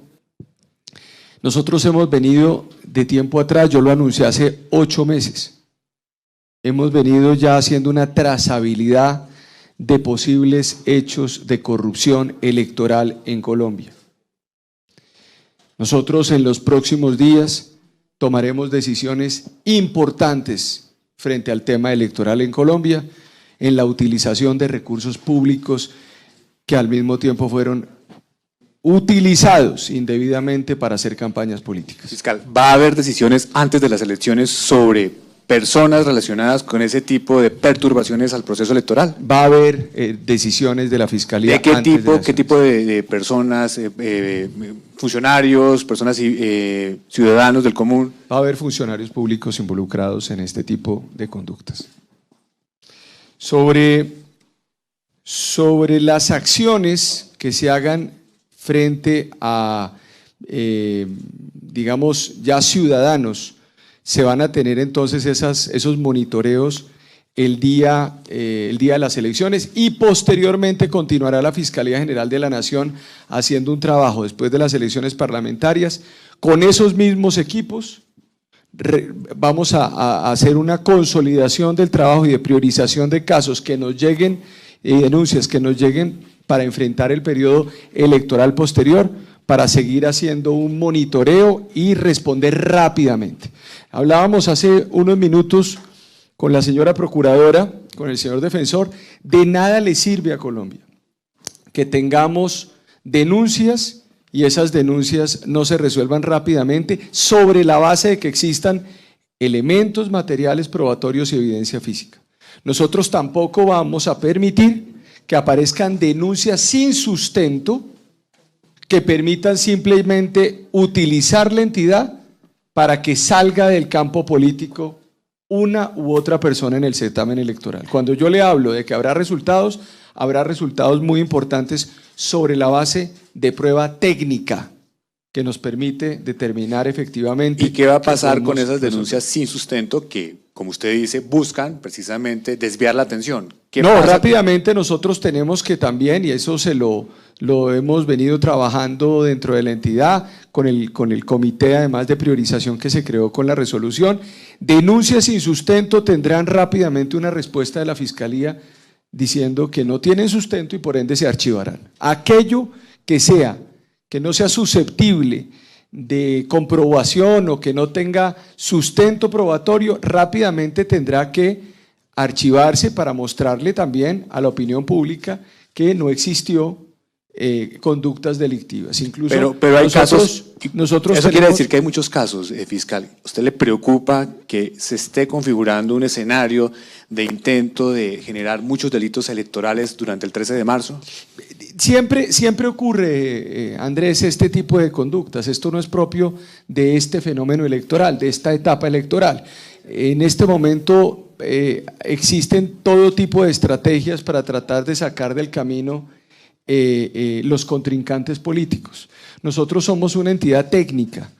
Nosotros hemos venido de tiempo atrás, yo lo anuncié hace 8 meses, hemos venido ya haciendo una trazabilidad de posibles hechos de corrupción electoral en Colombia. Nosotros en los próximos días tomaremos decisiones importantes frente al tema electoral en Colombia, en la utilización de recursos públicos que al mismo tiempo fueron utilizados indebidamente para hacer campañas políticas. Fiscal, ¿va a haber decisiones antes de las elecciones sobre personas relacionadas con ese tipo de perturbaciones al proceso electoral? Va a haber decisiones de la Fiscalía. ¿De qué tipo de personas, funcionarios, personas ciudadanos del común? Va a haber funcionarios públicos involucrados en este tipo de conductas. Sobre las acciones que se hagan frente a, digamos, ya ciudadanos, se van a tener entonces esos monitoreos el día de las elecciones y posteriormente continuará la Fiscalía General de la Nación haciendo un trabajo después de las elecciones parlamentarias con esos mismos equipos. Vamos a hacer una consolidación del trabajo y de priorización de casos que nos lleguen y denuncias que nos lleguen para enfrentar el periodo electoral posterior, para seguir haciendo un monitoreo y responder rápidamente. Hablábamos hace unos minutos con la señora procuradora, con el señor defensor, de nada le sirve a Colombia que tengamos denuncias y esas denuncias no se resuelvan rápidamente sobre la base de que existan elementos materiales probatorios y evidencia física. Nosotros tampoco vamos a permitir que aparezcan denuncias sin sustento que permitan simplemente utilizar la entidad para que salga del campo político una u otra persona en el certamen electoral. Cuando yo le hablo de que habrá resultados muy importantes sobre la base de prueba técnica que nos permite determinar efectivamente. ¿Y qué va a pasar con esas denuncias sin sustento que, como usted dice, buscan precisamente desviar la atención? No, rápidamente nosotros tenemos que también, y eso lo hemos venido trabajando dentro de la entidad, con el comité además de priorización que se creó con la resolución, denuncias sin sustento tendrán rápidamente una respuesta de la Fiscalía diciendo que no tienen sustento y por ende se archivarán. Aquello que no sea susceptible de comprobación o que no tenga sustento probatorio, rápidamente tendrá que archivarse para mostrarle también a la opinión pública que no existió conductas delictivas. Incluso pero hay casos, nosotros quiere decir que hay muchos casos, fiscal. ¿Usted le preocupa que se esté configurando un escenario de intento de generar muchos delitos electorales durante el 13 de marzo? Siempre ocurre, Andrés, este tipo de conductas. Esto no es propio de este fenómeno electoral, de esta etapa electoral. En este momento existen todo tipo de estrategias para tratar de sacar del camino los contrincantes políticos. Nosotros somos una entidad técnica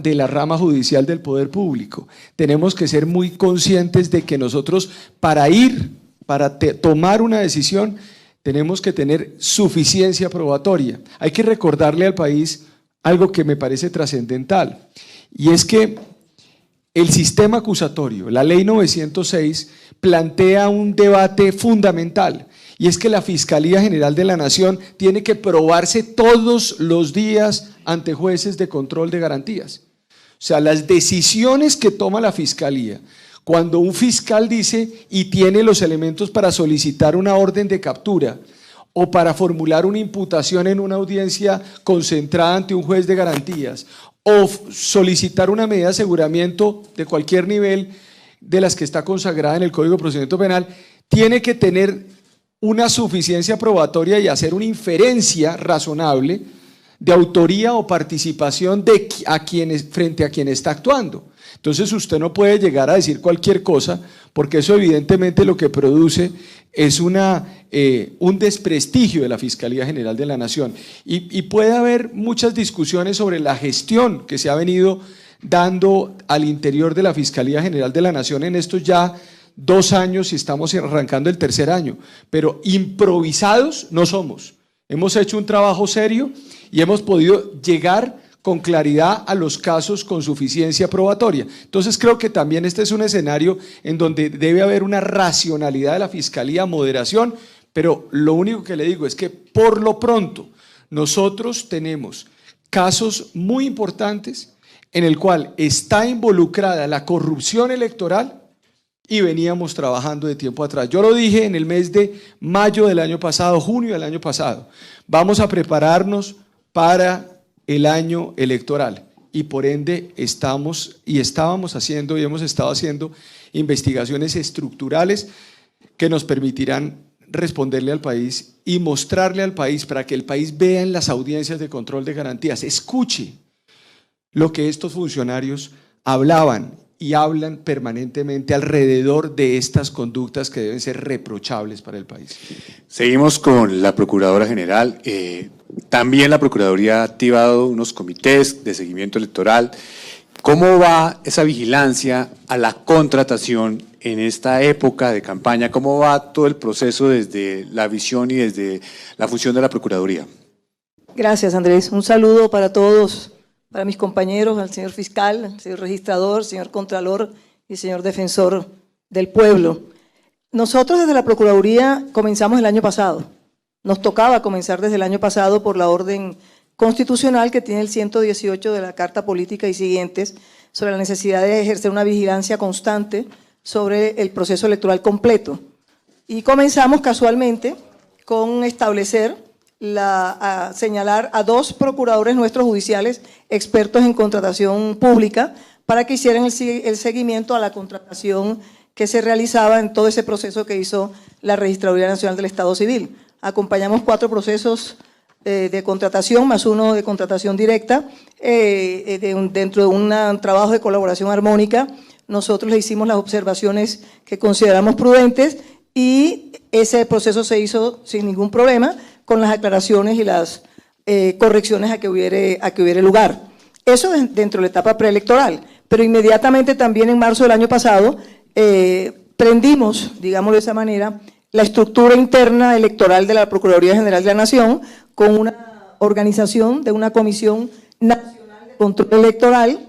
de la rama judicial del poder público. Tenemos que ser muy conscientes de que nosotros para tomar una decisión tenemos que tener suficiencia probatoria. Hay que recordarle al país algo que me parece trascendental, y es que el sistema acusatorio, la ley 906, plantea un debate fundamental, y es que la Fiscalía General de la Nación tiene que probarse todos los días ante jueces de control de garantías. O sea, las decisiones que toma la Fiscalía, cuando un fiscal dice y tiene los elementos para solicitar una orden de captura o para formular una imputación en una audiencia concentrada ante un juez de garantías o solicitar una medida de aseguramiento de cualquier nivel de las que está consagrada en el Código de Procedimiento Penal, tiene que tener una suficiencia probatoria y hacer una inferencia razonable de autoría o participación frente a quien está actuando. Entonces usted no puede llegar a decir cualquier cosa, porque eso evidentemente lo que produce es un desprestigio de la Fiscalía General de la Nación. Y puede haber muchas discusiones sobre la gestión que se ha venido dando al interior de la Fiscalía General de la Nación en estos ya 2 años y estamos arrancando el 3er año, pero improvisados no somos. Hemos hecho un trabajo serio y hemos podido llegar con claridad a los casos con suficiencia probatoria. Entonces creo que también este es un escenario en donde debe haber una racionalidad de la Fiscalía, moderación, pero lo único que le digo es que por lo pronto nosotros tenemos casos muy importantes en el cual está involucrada la corrupción electoral y veníamos trabajando de tiempo atrás. Yo lo dije en el mes de mayo del año pasado, junio del año pasado, vamos a prepararnos para el año electoral y por ende estábamos haciendo y hemos estado haciendo investigaciones estructurales que nos permitirán responderle al país y mostrarle al país para que el país vea en las audiencias de control de garantías, escuche lo que estos funcionarios hablaban y hablan permanentemente alrededor de estas conductas que deben ser reprochables para el país. Seguimos con la Procuradora General. También la Procuraduría ha activado unos comités de seguimiento electoral. ¿Cómo va esa vigilancia a la contratación en esta época de campaña? ¿Cómo va todo el proceso desde la visión y desde la función de la Procuraduría? Gracias, Andrés. Un saludo para todos, para mis compañeros, al señor fiscal, al señor registrador, señor contralor y señor defensor del pueblo. Nosotros desde la Procuraduría comenzamos el año pasado. Nos tocaba comenzar desde el año pasado por la orden constitucional que tiene el 118 de la Carta Política y siguientes sobre la necesidad de ejercer una vigilancia constante sobre el proceso electoral completo. Y comenzamos casualmente con establecer, a señalar a 2 procuradores nuestros judiciales expertos en contratación pública para que hicieran el seguimiento a la contratación que se realizaba en todo ese proceso que hizo la Registraduría Nacional del Estado Civil. Acompañamos 4 procesos de contratación, más 1 de contratación directa, dentro de un trabajo de colaboración armónica. Nosotros le hicimos las observaciones que consideramos prudentes y ese proceso se hizo sin ningún problema, con las aclaraciones y las correcciones a que hubiere lugar. Eso dentro de la etapa preelectoral, pero inmediatamente también en marzo del año pasado prendimos, digámoslo de esa manera, la estructura interna electoral de la Procuraduría General de la Nación con una organización de una Comisión Nacional de Control Electoral,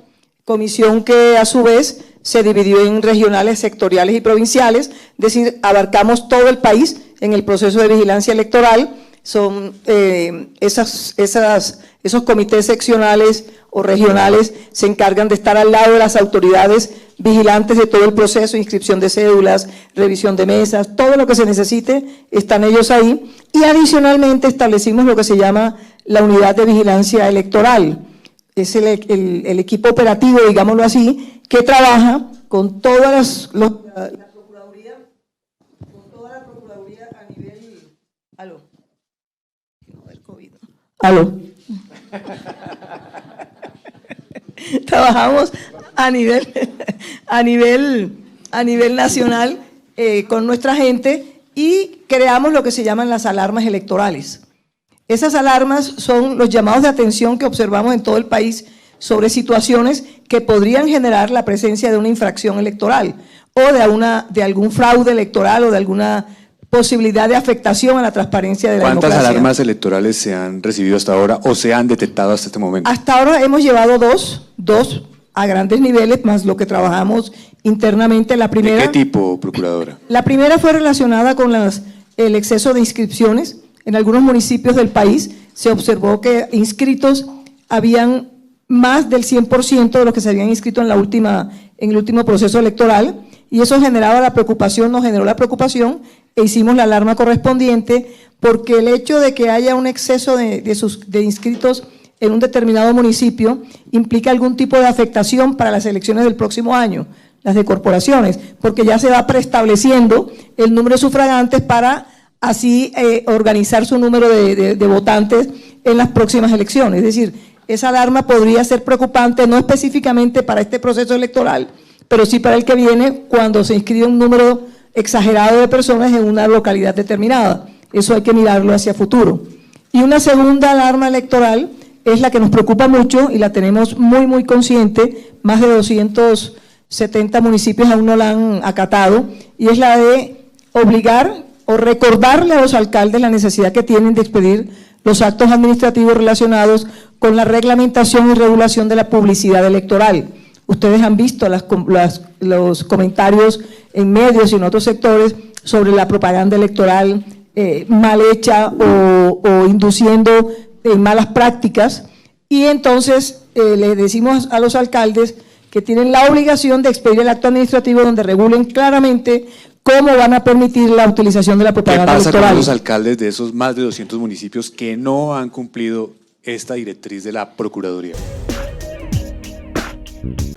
comisión que a su vez se dividió en regionales, sectoriales y provinciales, es decir, abarcamos todo el país en el proceso de vigilancia electoral. Son esos comités seccionales o regionales se encargan de estar al lado de las autoridades vigilantes de todo el proceso, inscripción de cédulas, revisión de mesas, todo lo que se necesite, están ellos ahí. Y adicionalmente establecimos lo que se llama la unidad de vigilancia electoral. Es el equipo operativo, digámoslo así, que trabaja con todas la Procuraduría a nivel… ¿Aló? ¿Aló? Trabajamos a nivel nacional con nuestra gente y creamos lo que se llaman las alarmas electorales. Esas alarmas son los llamados de atención que observamos en todo el país sobre situaciones que podrían generar la presencia de una infracción electoral o de algún fraude electoral o de alguna posibilidad de afectación a la transparencia de la democracia. ¿Cuántas alarmas electorales se han recibido hasta ahora o se han detectado hasta este momento? Hasta ahora hemos llevado dos a grandes niveles, más lo que trabajamos internamente. La primera, ¿de qué tipo, Procuradora? La primera fue relacionada con el exceso de inscripciones. En algunos municipios del país se observó que inscritos habían más del 100% de los que se habían inscrito en el último proceso electoral, y eso generaba la preocupación, nos generó la preocupación, e hicimos la alarma correspondiente, porque el hecho de que haya un exceso de inscritos en un determinado municipio implica algún tipo de afectación para las elecciones del próximo año, las de corporaciones, porque ya se va preestableciendo el número de sufragantes para así organizar su número de votantes en las próximas elecciones. Es decir, esa alarma podría ser preocupante, no específicamente para este proceso electoral, pero sí para el que viene, cuando se inscribe un número exagerado de personas en una localidad determinada. Eso hay que mirarlo hacia futuro. Y una segunda alarma electoral es la que nos preocupa mucho y la tenemos muy consciente, más de 270 municipios aún no la han acatado, y es la de obligar o recordarle a los alcaldes la necesidad que tienen de expedir los actos administrativos relacionados con la reglamentación y regulación de la publicidad electoral. Ustedes han visto los comentarios en medios y en otros sectores sobre la propaganda electoral mal hecha o induciendo malas prácticas, y entonces les decimos a los alcaldes que tienen la obligación de expedir el acto administrativo donde regulen claramente cómo van a permitir la utilización de la propaganda electoral. ¿Qué pasa con los alcaldes de esos más de 200 municipios que no han cumplido esta directriz de la Procuraduría?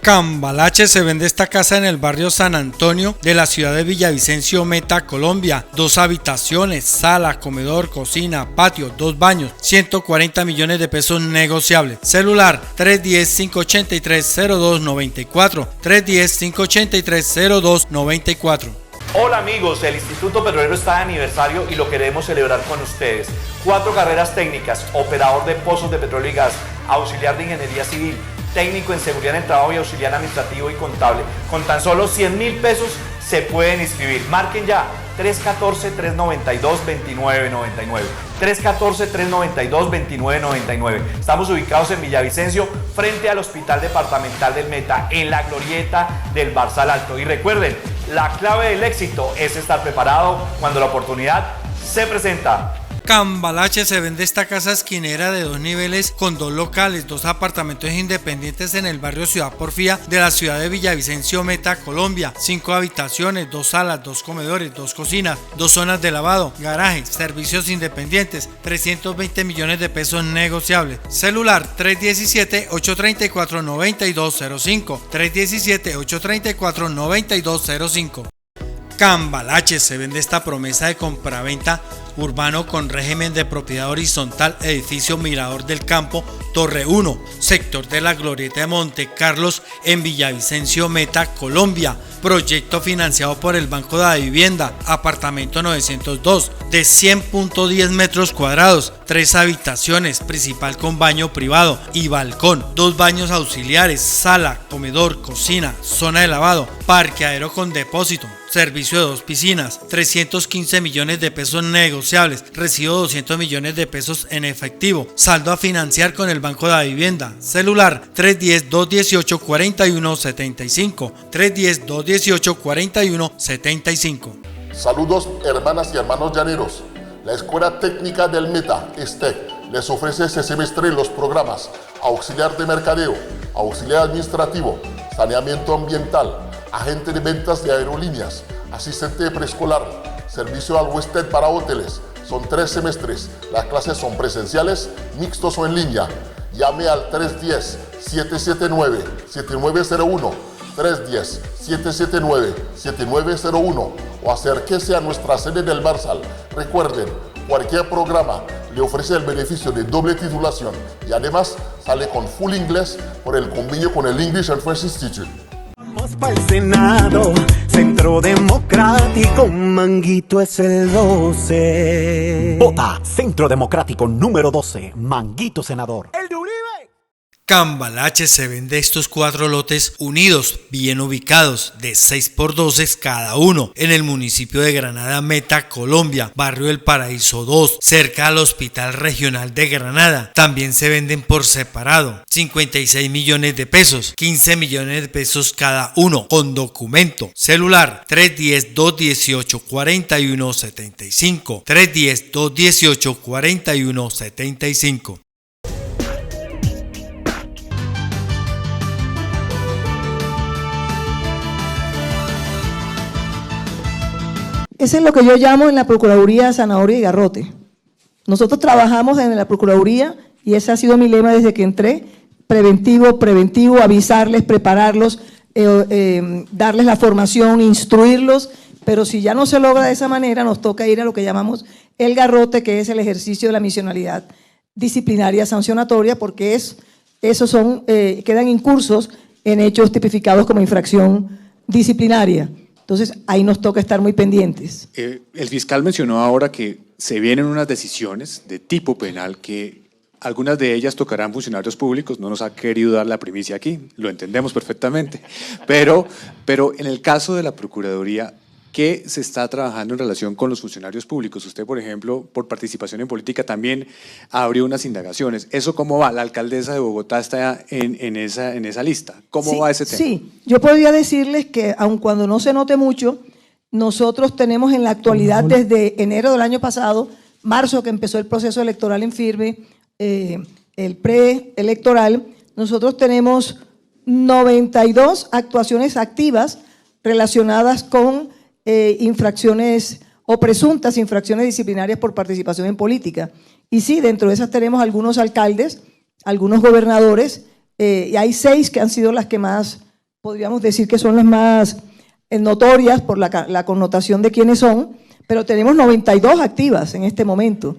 Cambalache se vende esta casa en el barrio San Antonio de la ciudad de Villavicencio, Meta, Colombia. 2 habitaciones, sala, comedor, cocina, patio, 2 baños, 140 millones de pesos negociables. Celular 310-583-0294, 310-583-0294. Hola amigos, el Instituto Petrolero está de aniversario y lo queremos celebrar con ustedes. 4 carreras técnicas: operador de pozos de petróleo y gas, auxiliar de ingeniería civil, técnico en seguridad en el trabajo y auxiliar administrativo y contable. Con tan solo 100.000 pesos se pueden inscribir. Marquen ya 314-392-2999. 314-392-2999. Estamos ubicados en Villavicencio, frente al Hospital Departamental del Meta, en la glorieta del Barzal Alto. Y recuerden, la clave del éxito es estar preparado cuando la oportunidad se presenta. Cambalache se vende esta casa esquinera de 2 niveles con 2 locales, 2 apartamentos independientes en el barrio Ciudad Porfía de la ciudad de Villavicencio, Meta, Colombia. 5 habitaciones, 2 salas, 2 comedores, 2 cocinas, 2 zonas de lavado, garaje, servicios independientes, 320 millones de pesos negociables. Celular 317-834-9205, 317-834-9205. Cambalache se vende esta promesa de compraventa urbano con régimen de propiedad horizontal, edificio Mirador del Campo, Torre 1, sector de la Glorieta de Monte Carlos, en Villavicencio, Meta, Colombia. Proyecto financiado por el Banco de la Vivienda, apartamento 902, de 100.10 metros cuadrados, 3 habitaciones, principal con baño privado y balcón, 2 baños auxiliares, sala, comedor, cocina, zona de lavado, parqueadero con depósito, servicio de 2 piscinas, 315 millones de pesos negociables, recibo 200 millones de pesos en efectivo, saldo a financiar con el Banco de la Vivienda. Celular 310-218-4175, 310-218-4175. Saludos hermanas y hermanos llaneros. La Escuela Técnica del Meta, ESTEC, les ofrece este semestre los programas auxiliar de mercadeo, auxiliar administrativo, saneamiento ambiental, agente de ventas de aerolíneas, asistente de preescolar, servicio al huésped para hoteles. Son 3 semestres. Las clases son presenciales, mixtos o en línea. Llame al 310-779-7901, 310-779-7901 o acérquese a nuestra sede del Barzal. Recuerden, cualquier programa le ofrece el beneficio de doble titulación y además sale con full inglés por el convenio con el English and French Institute. Vamos para el Senado, Centro Democrático, Manguito es el 12. Vota Centro Democrático número 12, Manguito senador. El de Uribe. Cambalache se vende estos 4 lotes unidos, bien ubicados, de 6x12 cada uno, en el municipio de Granada, Meta, Colombia, barrio El Paraíso 2, cerca al Hospital Regional de Granada. También se venden por separado, 56 millones de pesos, 15 millones de pesos cada uno, con documento. Celular 310-218-4175, 310-218-4175. Ese es lo que yo llamo en la Procuraduría zanahoria y garrote. Nosotros trabajamos en la Procuraduría y ese ha sido mi lema desde que entré: preventivo, avisarles, prepararlos, darles la formación, instruirlos Pero si ya no se logra de esa manera, nos toca ir a lo que llamamos el garrote, que es el ejercicio de la misionalidad disciplinaria sancionatoria, porque esos quedan incursos en hechos tipificados como infracción disciplinaria. Entonces, ahí nos toca estar muy pendientes. El fiscal mencionó ahora que se vienen unas decisiones de tipo penal que algunas de ellas tocarán funcionarios públicos, no nos ha querido dar la primicia aquí, lo entendemos perfectamente, pero en el caso de la Procuraduría, ¿qué se está trabajando en relación con los funcionarios públicos? Usted, por ejemplo, por participación en política también abrió unas indagaciones. ¿Eso cómo va? La alcaldesa de Bogotá está en esa lista. ¿Cómo va ese tema? Sí, yo podría decirles que aun cuando no se note mucho, nosotros tenemos en la actualidad desde enero del año pasado, marzo que empezó el proceso electoral en firme, el preelectoral, nosotros tenemos 92 actuaciones activas relacionadas con infracciones o presuntas infracciones disciplinarias por participación en política. Y sí, dentro de esas tenemos algunos alcaldes, algunos gobernadores, y hay 6 que han sido las que más, podríamos decir que son las más notorias por la connotación de quiénes son, pero tenemos 92 activas en este momento.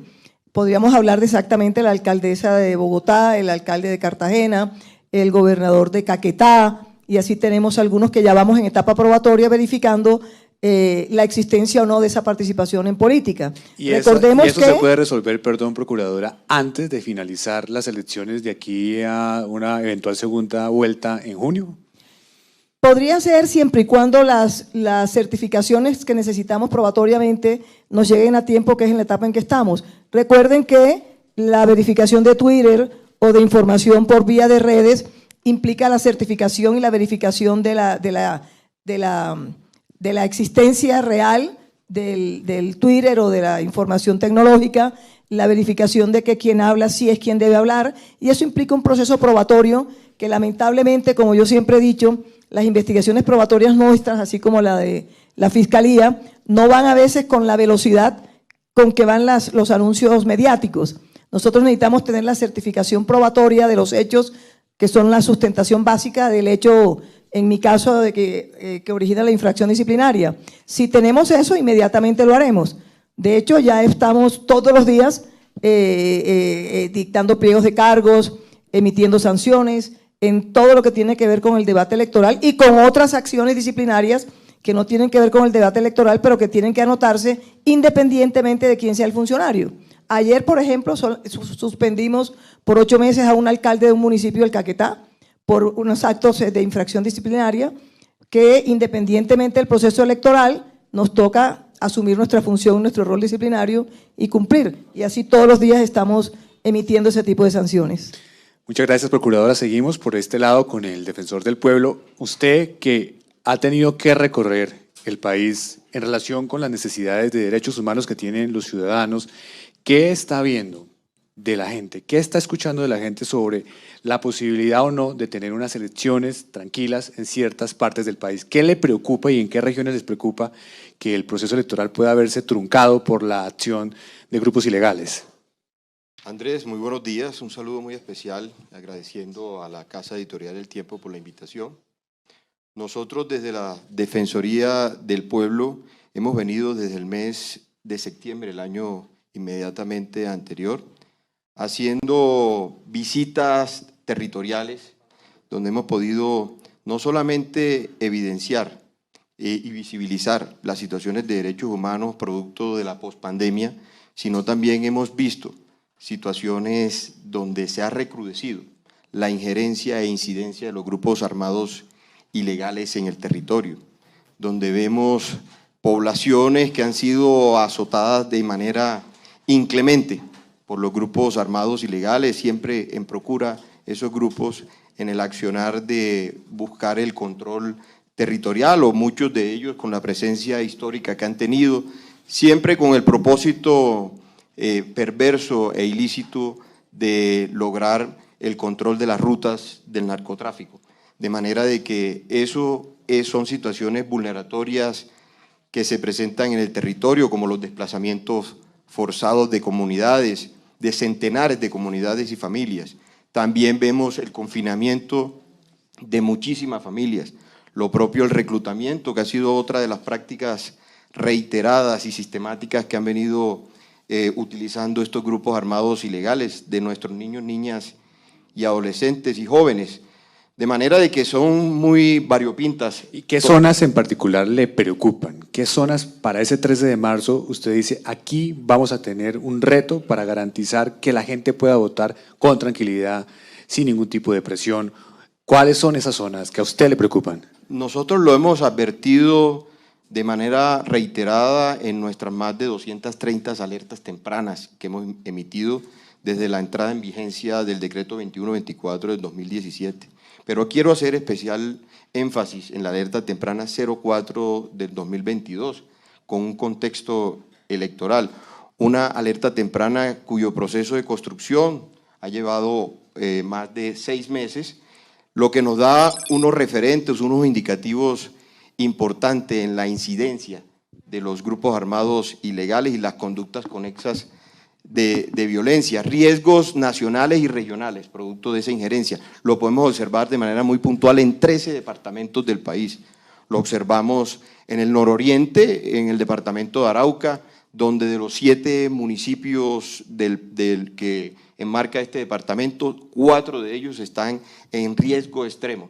Podríamos hablar de exactamente la alcaldesa de Bogotá, el alcalde de Cartagena, el gobernador de Caquetá, y así tenemos algunos que ya vamos en etapa probatoria verificando la existencia o no de esa participación en política. ¿Y eso se puede resolver, perdón, procuradora, antes de finalizar las elecciones de aquí a una eventual segunda vuelta en junio? Podría ser siempre y cuando las certificaciones que necesitamos probatoriamente nos lleguen a tiempo, que es en la etapa en que estamos. Recuerden que la verificación de Twitter o de información por vía de redes implica la certificación y la verificación de la existencia real del Twitter o de la información tecnológica, la verificación de que quien habla sí es quien debe hablar, y eso implica un proceso probatorio que lamentablemente, como yo siempre he dicho, las investigaciones probatorias nuestras, así como la de la Fiscalía, no van a veces con la velocidad con que van los anuncios mediáticos. Nosotros necesitamos tener la certificación probatoria de los hechos, que son la sustentación básica del hecho, en mi caso, de que origina la infracción disciplinaria. Si tenemos eso, inmediatamente lo haremos. De hecho, ya estamos todos los días dictando pliegos de cargos, emitiendo sanciones, en todo lo que tiene que ver con el debate electoral y con otras acciones disciplinarias que no tienen que ver con el debate electoral, pero que tienen que anotarse independientemente de quién sea el funcionario. Ayer, por ejemplo, suspendimos por 8 meses a un alcalde de un municipio del Caquetá por unos actos de infracción disciplinaria que, independientemente del proceso electoral, nos toca asumir nuestra función, nuestro rol disciplinario y cumplir. Y así todos los días estamos emitiendo ese tipo de sanciones. Muchas gracias, procuradora. Seguimos por este lado con el defensor del pueblo. Usted, que ha tenido que recorrer el país en relación con las necesidades de derechos humanos que tienen los ciudadanos, ¿qué está viendo de la gente? ¿Qué está escuchando de la gente sobre la posibilidad o no de tener unas elecciones tranquilas en ciertas partes del país? ¿Qué le preocupa y en qué regiones les preocupa que el proceso electoral pueda verse truncado por la acción de grupos ilegales? Andrés, muy buenos días. Un saludo muy especial, agradeciendo a la Casa Editorial del Tiempo por la invitación. Nosotros desde la Defensoría del Pueblo hemos venido desde el mes de septiembre, el año inmediatamente anterior, haciendo visitas territoriales donde hemos podido no solamente evidenciar y visibilizar las situaciones de derechos humanos producto de la pospandemia, sino también hemos visto situaciones donde se ha recrudecido la injerencia e incidencia de los grupos armados ilegales en el territorio, donde vemos poblaciones que han sido azotadas de manera inclemente por los grupos armados ilegales, siempre en procura esos grupos en el accionar de buscar el control territorial, o muchos de ellos con la presencia histórica que han tenido, siempre con el propósito perverso e ilícito de lograr el control de las rutas del narcotráfico. De manera de que eso son situaciones vulneratorias que se presentan en el territorio, como los desplazamientos forzados de comunidades, de centenares de comunidades y familias. También vemos el confinamiento de muchísimas familias, lo propio el reclutamiento, que ha sido otra de las prácticas reiteradas y sistemáticas que han venido utilizando estos grupos armados ilegales de nuestros niños, niñas y adolescentes y jóvenes, de manera de que son muy variopintas. ¿Y qué zonas en particular le preocupan? ¿Qué zonas para ese 13 de marzo usted dice, aquí vamos a tener un reto para garantizar que la gente pueda votar con tranquilidad, sin ningún tipo de presión? ¿Cuáles son esas zonas que a usted le preocupan? Nosotros lo hemos advertido de manera reiterada en nuestras más de 230 alertas tempranas que hemos emitido desde la entrada en vigencia del decreto 2124 del 2017. Pero quiero hacer especial énfasis en la alerta temprana 04 del 2022, con un contexto electoral. Una alerta temprana cuyo proceso de construcción ha llevado más de 6 meses, lo que nos da unos referentes, unos indicativos importantes en la incidencia de los grupos armados ilegales y las conductas conexas de violencia, riesgos nacionales y regionales, producto de esa injerencia. Lo podemos observar de manera muy puntual en 13 departamentos del país. Lo observamos en el nororiente, en el departamento de Arauca, donde de los 7 municipios del que enmarca este departamento, 4 de ellos están en riesgo extremo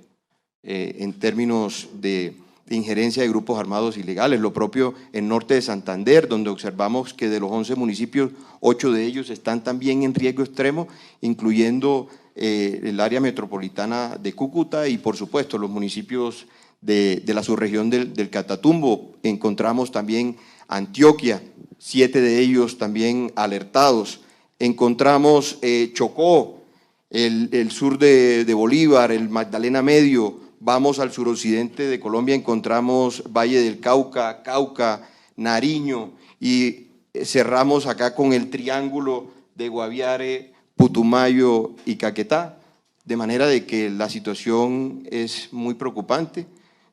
en términos de injerencia de grupos armados ilegales. Lo propio en norte de Santander, donde observamos que de los 11 municipios, 8 de ellos están también en riesgo extremo, incluyendo el área metropolitana de Cúcuta y, por supuesto, los municipios de la subregión del Catatumbo. Encontramos también Antioquia, 7 de ellos también alertados. Encontramos Chocó, el sur de Bolívar, el Magdalena Medio. Vamos al suroccidente de Colombia, encontramos Valle del Cauca, Cauca, Nariño, y cerramos acá con el triángulo de Guaviare, Putumayo y Caquetá, de manera de que la situación es muy preocupante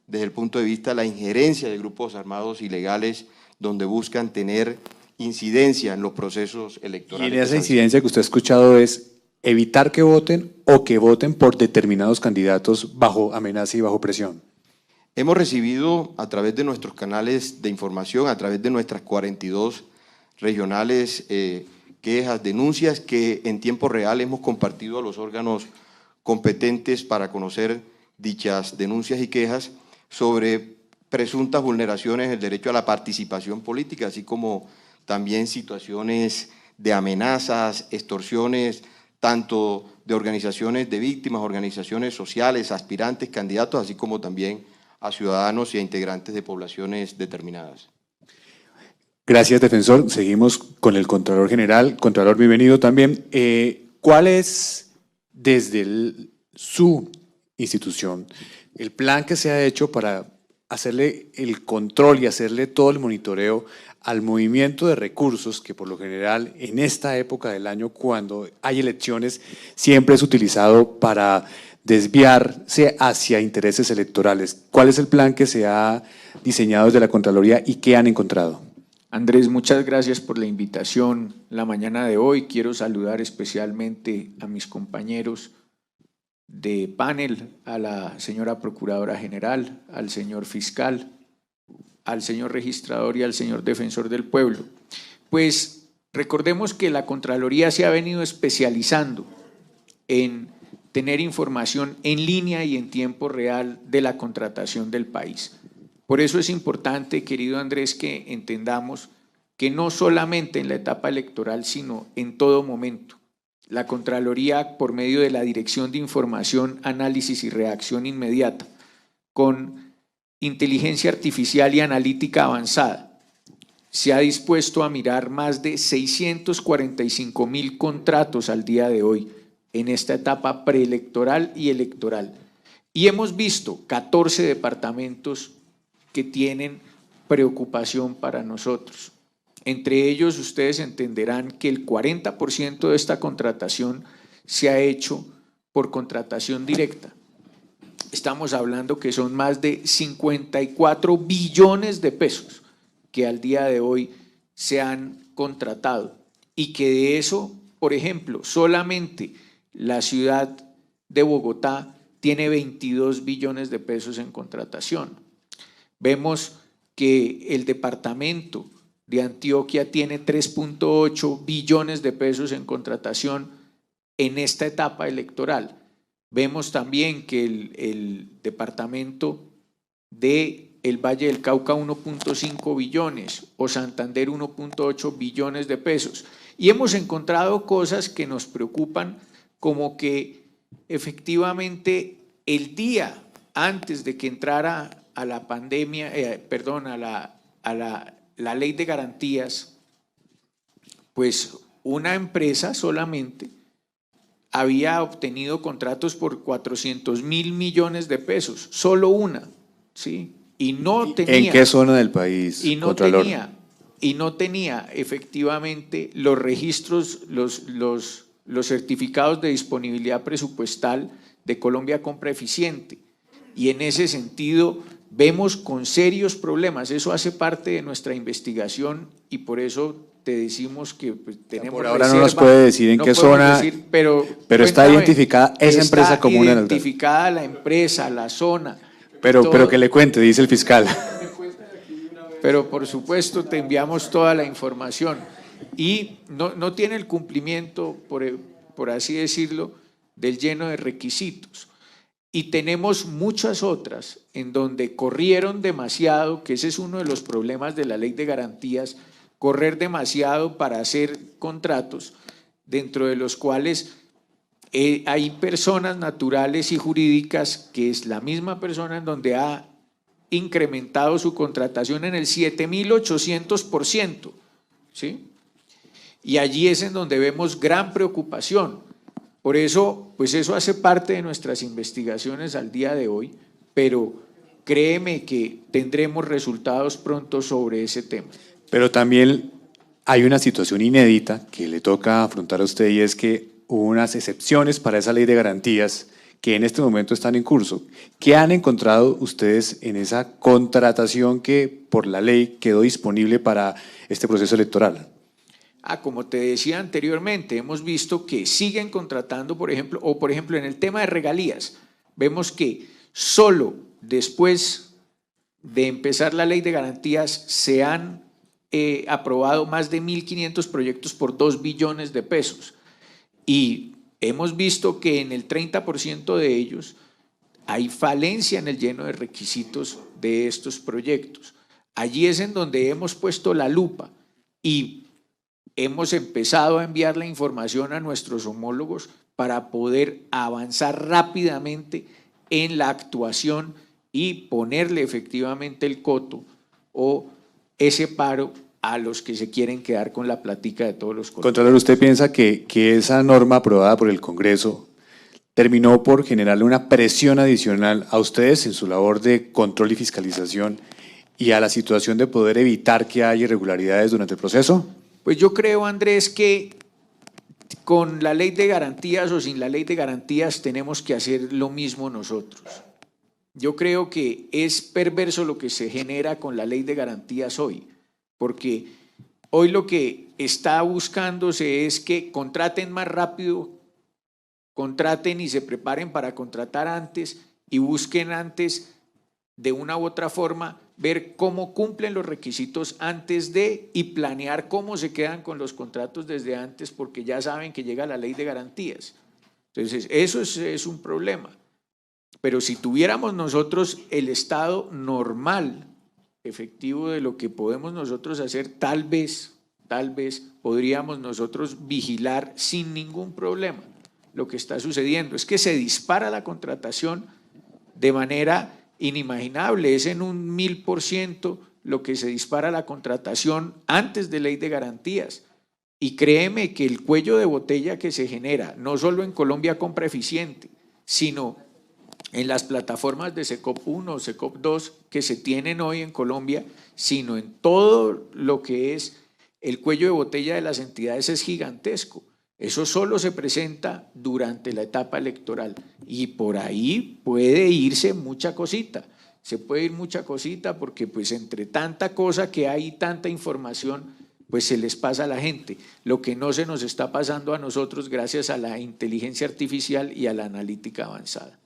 desde el punto de vista de la injerencia de grupos armados ilegales donde buscan tener incidencia en los procesos electorales. Y en esa incidencia que usted ha escuchado es evitar que voten o que voten por determinados candidatos bajo amenaza y bajo presión. Hemos recibido a través de nuestros canales de información, a través de nuestras 42 regionales, quejas, denuncias que en tiempo real hemos compartido a los órganos competentes para conocer dichas denuncias y quejas sobre presuntas vulneraciones del derecho a la participación política, así como también situaciones de amenazas, extorsiones, tanto de organizaciones de víctimas, organizaciones sociales, aspirantes, candidatos, así como también a ciudadanos y a integrantes de poblaciones determinadas. Gracias, defensor. Seguimos con el Contralor General. Contralor, bienvenido también. ¿Cuál es, desde su institución, el plan que se ha hecho para hacerle el control y hacerle todo el monitoreo al movimiento de recursos que por lo general en esta época del año, cuando hay elecciones, siempre es utilizado para desviarse hacia intereses electorales? ¿Cuál es el plan que se ha diseñado desde la Contraloría y qué han encontrado? Andrés, muchas gracias por la invitación la mañana de hoy. Quiero saludar especialmente a mis compañeros de panel, a la señora Procuradora General, al señor Fiscal, al señor Registrador y al señor Defensor del Pueblo. Pues recordemos que la Contraloría se ha venido especializando en tener información en línea y en tiempo real de la contratación del país. Por eso es importante, querido Andrés, que entendamos que no solamente en la etapa electoral, sino en todo momento, la Contraloría, por medio de la Dirección de Información, Análisis y Reacción Inmediata, con inteligencia artificial y analítica avanzada, se ha dispuesto a mirar más de 645.000 contratos al día de hoy en esta etapa preelectoral y electoral. Y hemos visto 14 departamentos que tienen preocupación para nosotros. Entre ellos, ustedes entenderán que el 40% de esta contratación se ha hecho por contratación directa. Estamos hablando que son más de 54 billones de pesos que al día de hoy se han contratado y que de eso, por ejemplo, solamente la ciudad de Bogotá tiene 22 billones de pesos en contratación. Vemos que el departamento de Antioquia tiene 3.8 billones de pesos en contratación en esta etapa electoral. Vemos también que el departamento del Valle del Cauca 1.5 billones o Santander 1.8 billones de pesos. Y hemos encontrado cosas que nos preocupan, como que efectivamente el día antes de que entrara a la pandemia, la ley de garantías, pues una empresa solamente había obtenido contratos por 400.000 millones de pesos, solo una, ¿sí? Y no tenía… ¿En qué zona del país, Contralor? Y no tenía efectivamente los registros, los certificados de disponibilidad presupuestal de Colombia Compra Eficiente. Y en ese sentido vemos con serios problemas. Eso hace parte de nuestra investigación y por eso te decimos que pues, tenemos por ahora reserva. No nos puede decir en qué zona, decir, pero está identificada esa empresa como una… Está identificada la empresa, la zona. Pero que le cuente, dice el fiscal. Pero por supuesto te enviamos toda la información y no tiene el cumplimiento, por así decirlo, del lleno de requisitos. Y tenemos muchas otras en donde corrieron demasiado, que ese es uno de los problemas de la ley de garantías, correr demasiado para hacer contratos, dentro de los cuales hay personas naturales y jurídicas, que es la misma persona en donde ha incrementado su contratación en el 7.800%, ¿sí? Y allí es en donde vemos gran preocupación. Por eso, pues eso hace parte de nuestras investigaciones al día de hoy, pero créeme que tendremos resultados pronto sobre ese tema. Pero también hay una situación inédita que le toca afrontar a usted y es que hubo unas excepciones para esa ley de garantías que en este momento están en curso. ¿Qué han encontrado ustedes en esa contratación que por la ley quedó disponible para este proceso electoral? Como te decía anteriormente, hemos visto que siguen contratando, por ejemplo, en el tema de regalías, vemos que solo después de empezar la ley de garantías se han aprobado más de 1.500 proyectos por 2 billones de pesos. Y hemos visto que en el 30% de ellos hay falencia en el lleno de requisitos de estos proyectos. Allí es en donde hemos puesto la lupa y hemos empezado a enviar la información a nuestros homólogos para poder avanzar rápidamente en la actuación y ponerle efectivamente el coto o ese paro a los que se quieren quedar con la plática de todos los colombianos. Contralor, ¿usted piensa que esa norma aprobada por el Congreso terminó por generarle una presión adicional a ustedes en su labor de control y fiscalización y a la situación de poder evitar que haya irregularidades durante el proceso? Pues yo creo, Andrés, que con la ley de garantías o sin la ley de garantías tenemos que hacer lo mismo nosotros. Yo creo que es perverso lo que se genera con la ley de garantías hoy, porque hoy lo que está buscándose es que contraten más rápido, contraten y se preparen para contratar antes y busquen antes de una u otra forma ver cómo cumplen los requisitos antes de y planear cómo se quedan con los contratos desde antes porque ya saben que llega la ley de garantías. Entonces eso es un problema. Pero si tuviéramos nosotros el estado normal, efectivo de lo que podemos nosotros hacer, tal vez podríamos nosotros vigilar sin ningún problema. Lo que está sucediendo es que se dispara la contratación de manera inimaginable, es en un 1000% lo que se dispara la contratación antes de ley de garantías. Y créeme que el cuello de botella que se genera, no solo en Colombia Compra Eficiente, sino en las plataformas de SECOP 1 o SECOP 2 que se tienen hoy en Colombia, sino en todo lo que es el cuello de botella de las entidades es gigantesco. Eso solo se presenta durante la etapa electoral y por ahí puede irse mucha cosita. Se puede ir mucha cosita porque pues entre tanta cosa que hay, tanta información, pues se les pasa a la gente. Lo que no se nos está pasando a nosotros gracias a la inteligencia artificial y a la analítica avanzada.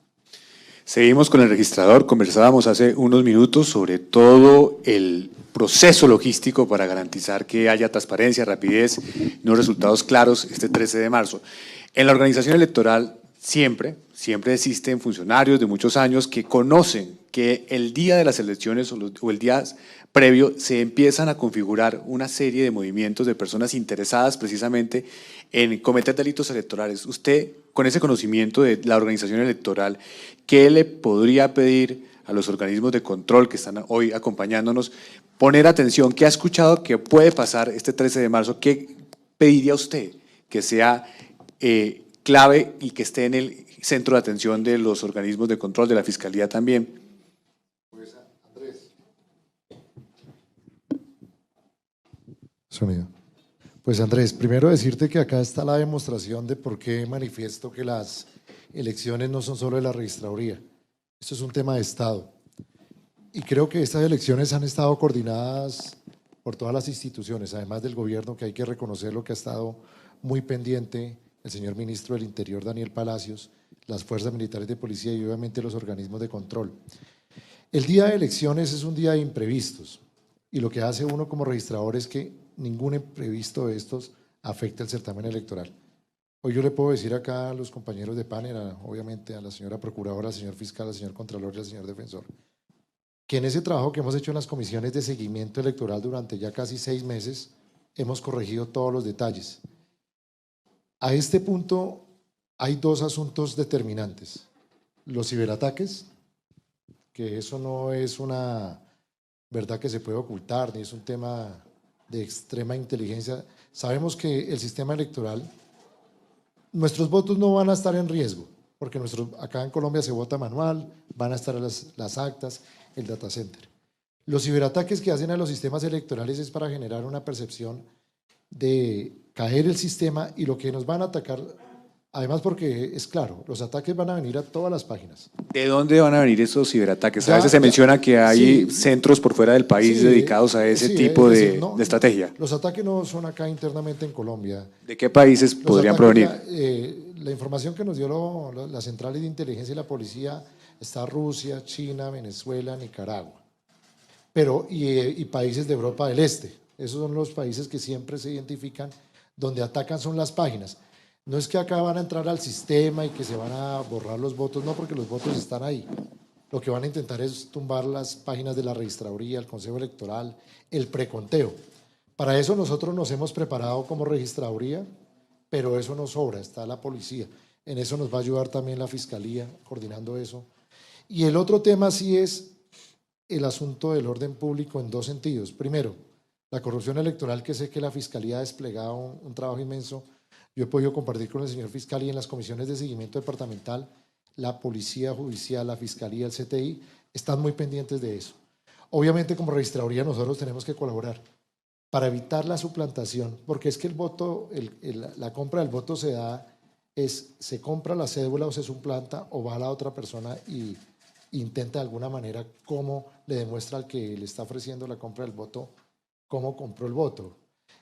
Seguimos con el registrador, conversábamos hace unos minutos sobre todo el proceso logístico para garantizar que haya transparencia, rapidez, unos resultados claros este 13 de marzo. En la organización electoral siempre existen funcionarios de muchos años que conocen que el día de las elecciones o el día previo se empiezan a configurar una serie de movimientos de personas interesadas precisamente en cometer delitos electorales. Usted, con ese conocimiento de la organización electoral, ¿qué le podría pedir a los organismos de control que están hoy acompañándonos? Poner atención, ¿qué ha escuchado que puede pasar este 13 de marzo? ¿Qué pediría usted que sea clave y que esté en el centro de atención de los organismos de control, de la Fiscalía también? Pues Andrés. Sonido. Pues Andrés, primero decirte que acá está la demostración de por qué manifiesto que las elecciones no son solo de la registraduría. Esto es un tema de Estado. Y creo que estas elecciones han estado coordinadas por todas las instituciones, además del gobierno, que hay que reconocer lo que ha estado muy pendiente el señor ministro del Interior, Daniel Palacios, las fuerzas militares de policía y obviamente los organismos de control. El día de elecciones es un día de imprevistos y lo que hace uno como registrador es que ningún imprevisto de estos afecta el certamen electoral. Hoy yo le puedo decir acá a los compañeros de panel, obviamente a la señora procuradora, al señor fiscal, al señor contralor y al señor defensor, que en ese trabajo que hemos hecho en las comisiones de seguimiento electoral durante ya casi 6 meses, hemos corregido todos los detalles. A este punto hay 2 asuntos determinantes. Los ciberataques, que eso no es una verdad que se puede ocultar, ni es un tema de extrema inteligencia. Sabemos que el sistema electoral, nuestros votos no van a estar en riesgo, porque acá en Colombia se vota manual, van a estar las actas, el data center. Los ciberataques que hacen a los sistemas electorales es para generar una percepción de caer el sistema y lo que nos van a atacar, además porque es claro, los ataques van a venir a todas las páginas. ¿De dónde van a venir esos ciberataques? A veces se menciona que hay centros por fuera del país dedicados a ese tipo de estrategia. Los ataques no son acá internamente en Colombia. ¿De qué países podrían provenir? La información que nos dio las centrales de inteligencia y la policía está Rusia, China, Venezuela, Nicaragua, y países de Europa del Este. Esos son los países que siempre se identifican, donde atacan son las páginas. No es que acá van a entrar al sistema y que se van a borrar los votos, no, porque los votos están ahí. Lo que van a intentar es tumbar las páginas de la registraduría, el Consejo Electoral, el preconteo. Para eso nosotros nos hemos preparado como registraduría, pero eso no sobra, está la policía. En eso nos va a ayudar también la Fiscalía, coordinando eso. Y el otro tema sí es el asunto del orden público en 2 sentidos. Primero, la corrupción electoral, que sé que la Fiscalía ha desplegado un trabajo inmenso. Yo he podido compartir con el señor fiscal y en las comisiones de seguimiento departamental, la Policía Judicial, la Fiscalía, el CTI, están muy pendientes de eso. Obviamente como registraduría nosotros tenemos que colaborar para evitar la suplantación, porque es que el voto, la compra del voto se compra la cédula o se suplanta o va a la otra persona y intenta de alguna manera cómo le demuestra al que le está ofreciendo la compra del voto cómo compró el voto.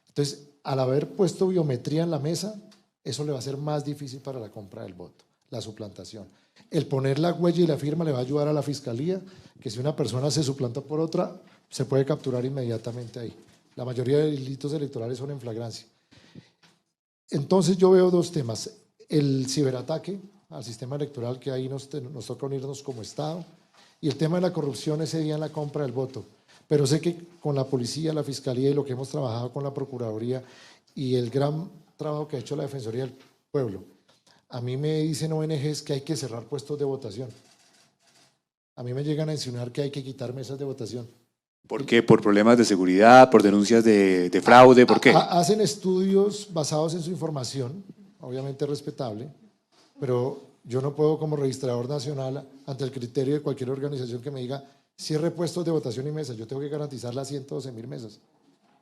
Entonces, al haber puesto biometría en la mesa, eso le va a ser más difícil para la compra del voto, la suplantación. El poner la huella y la firma le va a ayudar a la Fiscalía, que si una persona se suplanta por otra, se puede capturar inmediatamente ahí. La mayoría de delitos electorales son en flagrancia. Entonces yo veo 2 temas. El ciberataque al sistema electoral, que ahí nos toca unirnos como Estado, y el tema de la corrupción ese día en la compra del voto. Pero sé que con la policía, la Fiscalía y lo que hemos trabajado con la Procuraduría y el gran trabajo que ha hecho la Defensoría del Pueblo, a mí me dicen ONGs que hay que cerrar puestos de votación. A mí me llegan a insinuar que hay que quitar mesas de votación. ¿Por qué? ¿Por problemas de seguridad? ¿Por denuncias de fraude? ¿Por qué? Hacen estudios basados en su información, obviamente respetable, pero yo no puedo como registrador nacional, ante el criterio de cualquier organización que me diga cierre puestos de votación y mesas, yo tengo que garantizar las 112.000 mesas.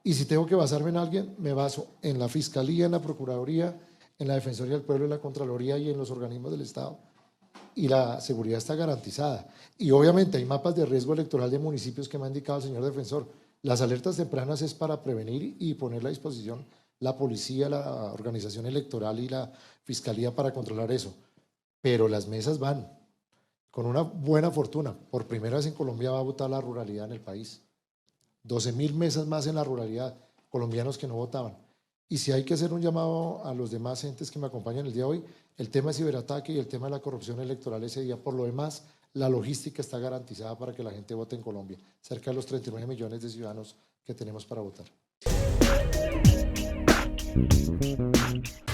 Y si tengo que basarme en alguien, me baso en la Fiscalía, en la Procuraduría, en la Defensoría del Pueblo, en la Contraloría y en los organismos del Estado. Y la seguridad está garantizada. Y obviamente hay mapas de riesgo electoral de municipios que me ha indicado el señor defensor. Las alertas tempranas es para prevenir y poner a disposición la policía, la organización electoral y la Fiscalía para controlar eso. Pero las mesas van. con una buena fortuna. Por primera vez en Colombia va a votar la ruralidad en el país. 12.000 mesas más en la ruralidad, colombianos que no votaban. Y si hay que hacer un llamado a los demás entes que me acompañan el día de hoy, el tema de ciberataque y el tema de la corrupción electoral ese día. Por lo demás, la logística está garantizada para que la gente vote en Colombia. Cerca de los 39 millones de ciudadanos que tenemos para votar.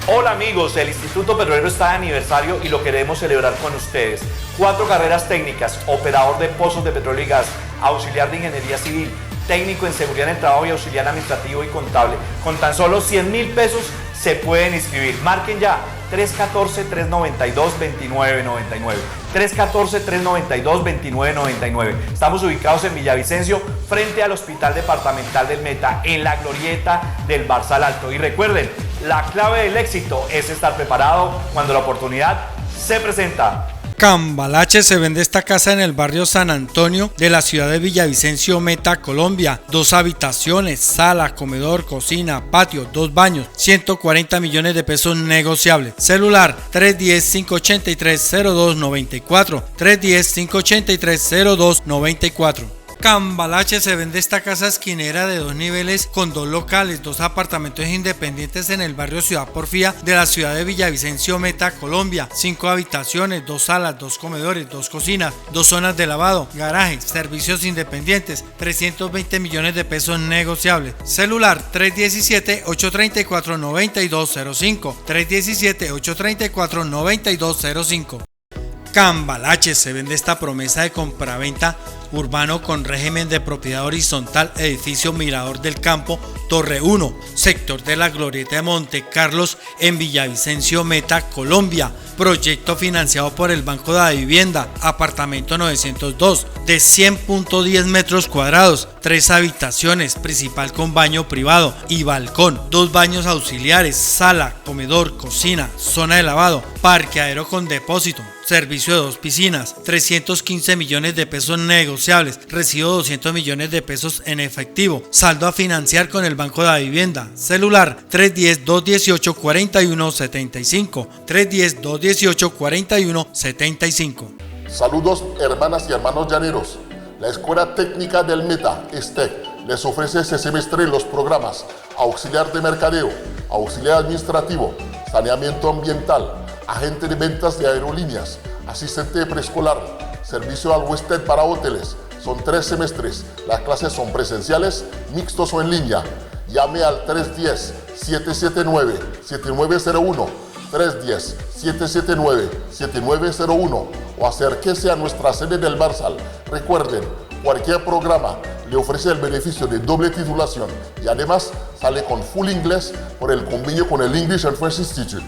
Hola amigos, el Instituto Petrolero está de aniversario y lo queremos celebrar con ustedes. 4 carreras técnicas: operador de pozos de petróleo y gas, auxiliar de ingeniería civil, técnico en seguridad en el trabajo y auxiliar administrativo y contable. Con tan solo 100.000 pesos se pueden inscribir. Marquen ya 314-392-2999. 314-392-2999. Estamos ubicados en Villavicencio, frente al Hospital Departamental del Meta, en la glorieta del Barzal Alto. Y recuerden, la clave del éxito es estar preparado cuando la oportunidad se presenta. Cambalache se vende esta casa en el barrio San Antonio de la ciudad de Villavicencio, Meta, Colombia. 2 habitaciones, sala, comedor, cocina, patio, 2 baños, 140 millones de pesos negociables. Celular 310-583-0294, 310-583-0294. Cambalache se vende esta casa esquinera de 2 niveles con 2 locales, 2 apartamentos independientes en el barrio Ciudad Porfía de la ciudad de Villavicencio, Meta, Colombia. 5 habitaciones, 2 salas, 2 comedores, 2 cocinas, 2 zonas de lavado, garaje, servicios independientes, 320 millones de pesos negociables. Celular 317-834-9205, 317-834-9205. Cambalache se vende esta promesa de compraventa urbano con régimen de propiedad horizontal, edificio Mirador del Campo, Torre 1, sector de la Glorieta de Monte Carlos, en Villavicencio, Meta, Colombia. Proyecto financiado por el Banco de la Vivienda, apartamento 902, de 100.10 metros cuadrados, 3 habitaciones, principal con baño privado y balcón, 2 baños auxiliares, sala, comedor, cocina, zona de lavado, parqueadero con depósito, servicio de 2 piscinas, 315 millones de pesos negociables, recibo 200 millones de pesos en efectivo, saldo a financiar con el Banco de la Vivienda. Celular 310-218-4175, 310-218-4175. Saludos hermanas y hermanos llaneros. La Escuela Técnica del Meta, ESTEC, les ofrece este semestre los programas auxiliar de mercadeo, auxiliar administrativo, saneamiento ambiental, agente de ventas de aerolíneas, asistente de preescolar, servicio al huésped para hoteles. Son 3 semestres. Las clases son presenciales, mixtos o en línea. Llame al 310-779-7901, 310-779-7901 o acérquese a nuestra sede del Barzal. Recuerden, cualquier programa le ofrece el beneficio de doble titulación y además sale con full inglés por el convenio con el English and French Institute.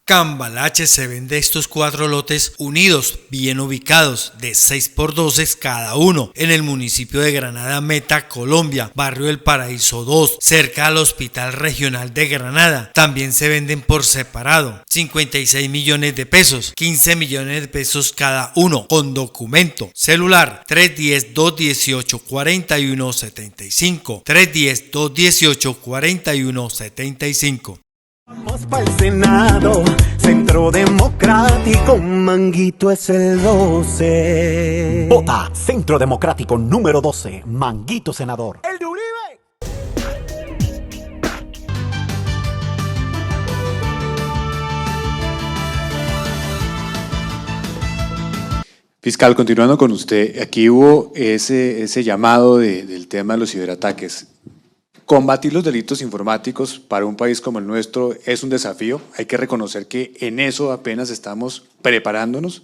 Cambalache se vende estos 4 lotes unidos, bien ubicados, de 6x12 cada uno, en el municipio de Granada, Meta, Colombia, barrio El Paraíso 2, cerca al Hospital Regional de Granada. También se venden por separado, 56 millones de pesos, 15 millones de pesos cada uno, con documento. Celular 310-218-4175, 310-218-4175. Vamos pa'l Senado, Centro Democrático, Manguito es el 12. Vota Centro Democrático número 12, Manguito senador. ¡El de Uribe! Fiscal, continuando con usted, aquí hubo ese llamado del tema de los ciberataques. Combatir los delitos informáticos para un país como el nuestro es un desafío. Hay que reconocer que en eso apenas estamos preparándonos.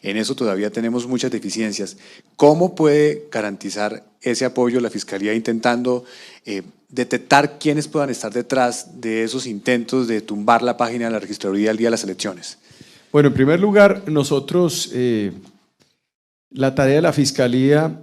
En eso todavía tenemos muchas deficiencias. ¿Cómo puede garantizar ese apoyo la Fiscalía intentando detectar quiénes puedan estar detrás de esos intentos de tumbar la página de la registraduría el día de las elecciones? Bueno, en primer lugar, nosotros, la tarea de la Fiscalía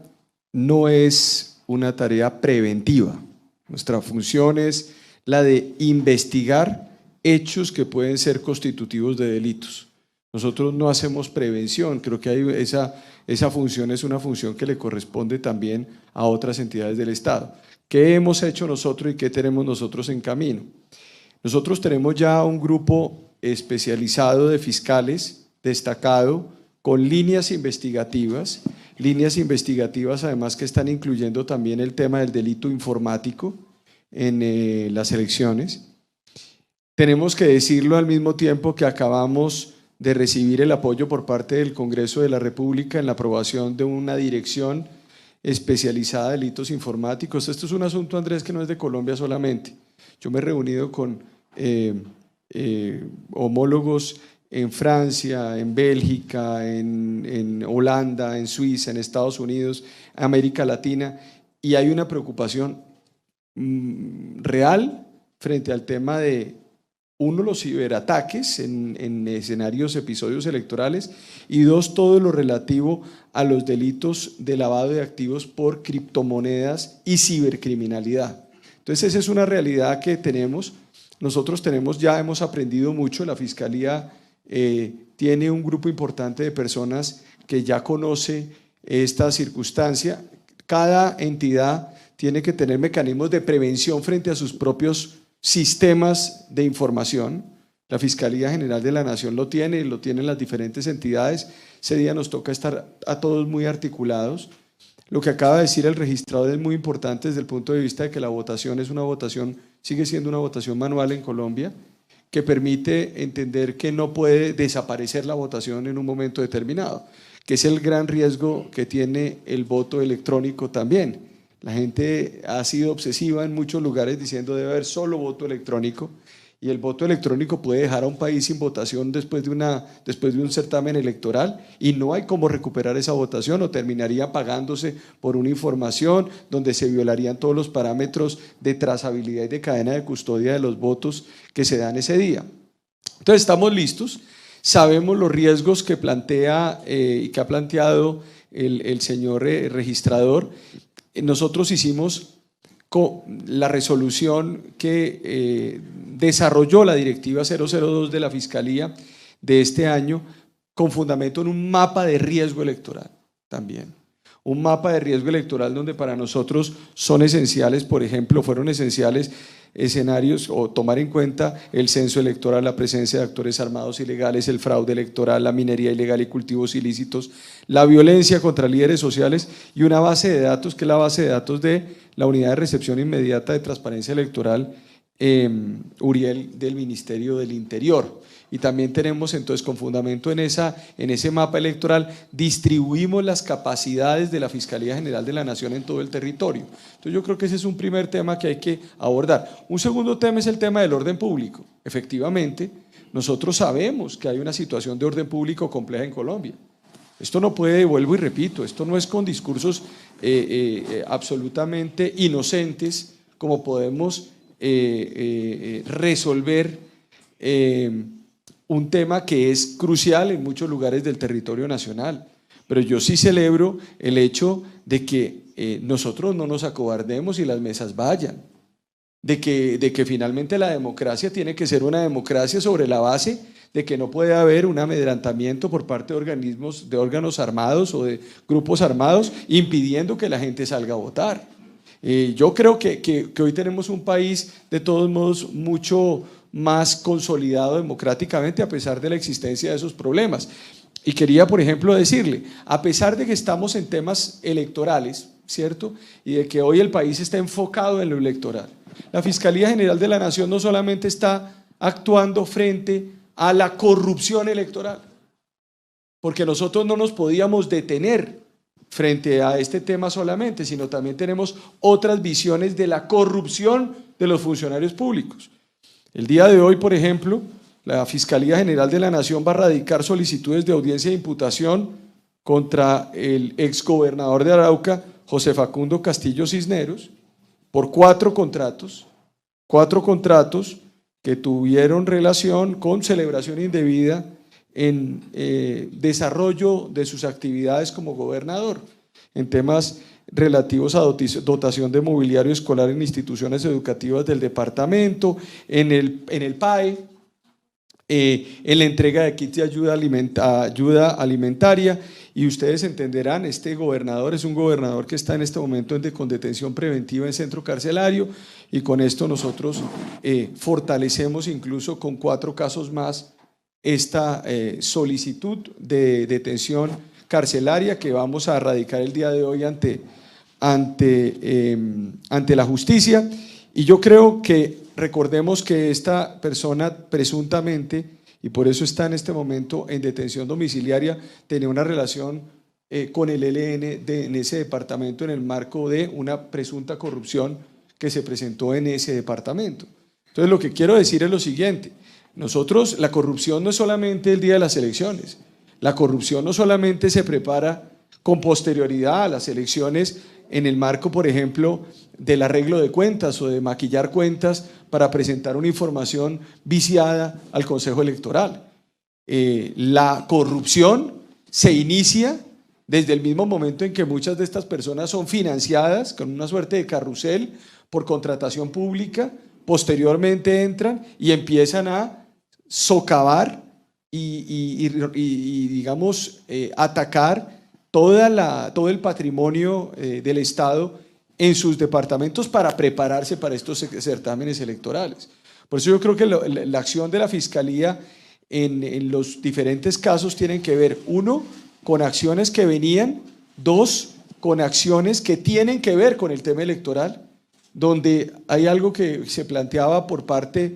no es una tarea preventiva. Nuestra función es la de investigar hechos que pueden ser constitutivos de delitos. Nosotros no hacemos prevención, creo que esa función es una función que le corresponde también a otras entidades del Estado. ¿Qué hemos hecho nosotros y qué tenemos nosotros en camino? Nosotros tenemos ya un grupo especializado de fiscales destacado con líneas investigativas además que están incluyendo también el tema del delito informático en las elecciones. Tenemos que decirlo al mismo tiempo que acabamos de recibir el apoyo por parte del Congreso de la República en la aprobación de una dirección especializada de delitos informáticos. Esto es un asunto, Andrés, que no es de Colombia solamente. Yo me he reunido con homólogos en Francia, en Bélgica, en Holanda, en Suiza, en Estados Unidos, América Latina, y hay una preocupación real frente al tema de, uno, los ciberataques en escenarios, episodios electorales, y dos, todo lo relativo a los delitos de lavado de activos por criptomonedas y cibercriminalidad. Entonces esa es una realidad que tenemos. Nosotros hemos aprendido mucho. La Fiscalía tiene un grupo importante de personas que ya conoce esta circunstancia. Cada entidad tiene que tener mecanismos de prevención frente a sus propios sistemas de información. La Fiscalía General de la Nación lo tienen las diferentes entidades. Ese día nos toca estar a todos muy articulados. Lo que acaba de decir el registrador es muy importante desde el punto de vista de que la votación sigue siendo una votación manual en Colombia, que permite entender que no puede desaparecer la votación en un momento determinado, que es el gran riesgo que tiene el voto electrónico también. La gente ha sido obsesiva en muchos lugares diciendo debe haber solo voto electrónico, y el voto electrónico puede dejar a un país sin votación después de un certamen electoral, y no hay cómo recuperar esa votación, o terminaría pagándose por una información donde se violarían todos los parámetros de trazabilidad y de cadena de custodia de los votos que se dan ese día. Entonces estamos listos, sabemos los riesgos que plantea y que ha planteado el señor registrador. Nosotros hicimos la resolución que desarrolló la Directiva 002 de la Fiscalía de este año con fundamento en un mapa de riesgo electoral también. Un mapa de riesgo electoral donde para nosotros son esenciales, por ejemplo, fueron esenciales escenarios o tomar en cuenta el censo electoral, la presencia de actores armados ilegales, el fraude electoral, la minería ilegal y cultivos ilícitos, la violencia contra líderes sociales y una base de datos que es la base de datos de la Unidad de Recepción Inmediata de Transparencia Electoral, Uriel, del Ministerio del Interior. Y también tenemos entonces con fundamento en ese mapa electoral, distribuimos las capacidades de la Fiscalía General de la Nación en todo el territorio. Entonces yo creo que ese es un primer tema que hay que abordar. Un segundo tema es el tema del orden público. Efectivamente, nosotros sabemos que hay una situación de orden público compleja en Colombia. Esto no puede, vuelvo y repito, esto no es con discursos absolutamente inocentes como podemos resolver un tema que es crucial en muchos lugares del territorio nacional. Pero yo sí celebro el hecho de que nosotros no nos acobardemos y las mesas vayan, de que finalmente la democracia tiene que ser una democracia sobre la base de que no puede haber un amedrentamiento por parte de órganos armados o de grupos armados impidiendo que la gente salga a votar. Yo creo que hoy tenemos un país de todos modos mucho más consolidado democráticamente a pesar de la existencia de esos problemas. Y quería, por ejemplo, decirle, a pesar de que estamos en temas electorales, ¿cierto? Y de que hoy el país está enfocado en lo electoral, la Fiscalía General de la Nación no solamente está actuando frente a la corrupción electoral, porque nosotros no nos podíamos detener frente a este tema solamente, sino también tenemos otras visiones de la corrupción de los funcionarios públicos. El día de hoy, por ejemplo, la Fiscalía General de la Nación va a radicar solicitudes de audiencia de imputación contra el exgobernador de Arauca, José Facundo Castillo Cisneros, por 4 contratos que tuvieron relación con celebración indebida en desarrollo de sus actividades como gobernador, en temas relativos a dotación de mobiliario escolar en instituciones educativas del departamento, en el PAE, en la entrega de kits de ayuda alimentaria. Y ustedes entenderán, este gobernador es un gobernador que está en este momento con detención preventiva en centro carcelario, y con esto nosotros fortalecemos incluso con 4 casos más esta solicitud de detención carcelaria que vamos a radicar el día de hoy ante la justicia. Y yo creo que recordemos que esta persona presuntamente, y por eso está en este momento en detención domiciliaria, tenía una relación con el ELN en ese departamento en el marco de una presunta corrupción que se presentó en ese departamento. Entonces, lo que quiero decir es lo siguiente: nosotros, la corrupción no es solamente el día de las elecciones, la corrupción no solamente se prepara con posterioridad a las elecciones en el marco, por ejemplo, del arreglo de cuentas o de maquillar cuentas para presentar una información viciada al Consejo Electoral. La corrupción se inicia desde el mismo momento en que muchas de estas personas son financiadas con una suerte de carrusel por contratación pública, posteriormente entran y empiezan a socavar y digamos, atacar todo el patrimonio del Estado en sus departamentos para prepararse para estos certámenes electorales. Por eso yo creo que la acción de la Fiscalía en los diferentes casos tienen que ver, uno, con acciones que venían, dos, con acciones que tienen que ver con el tema electoral, donde hay algo que se planteaba por parte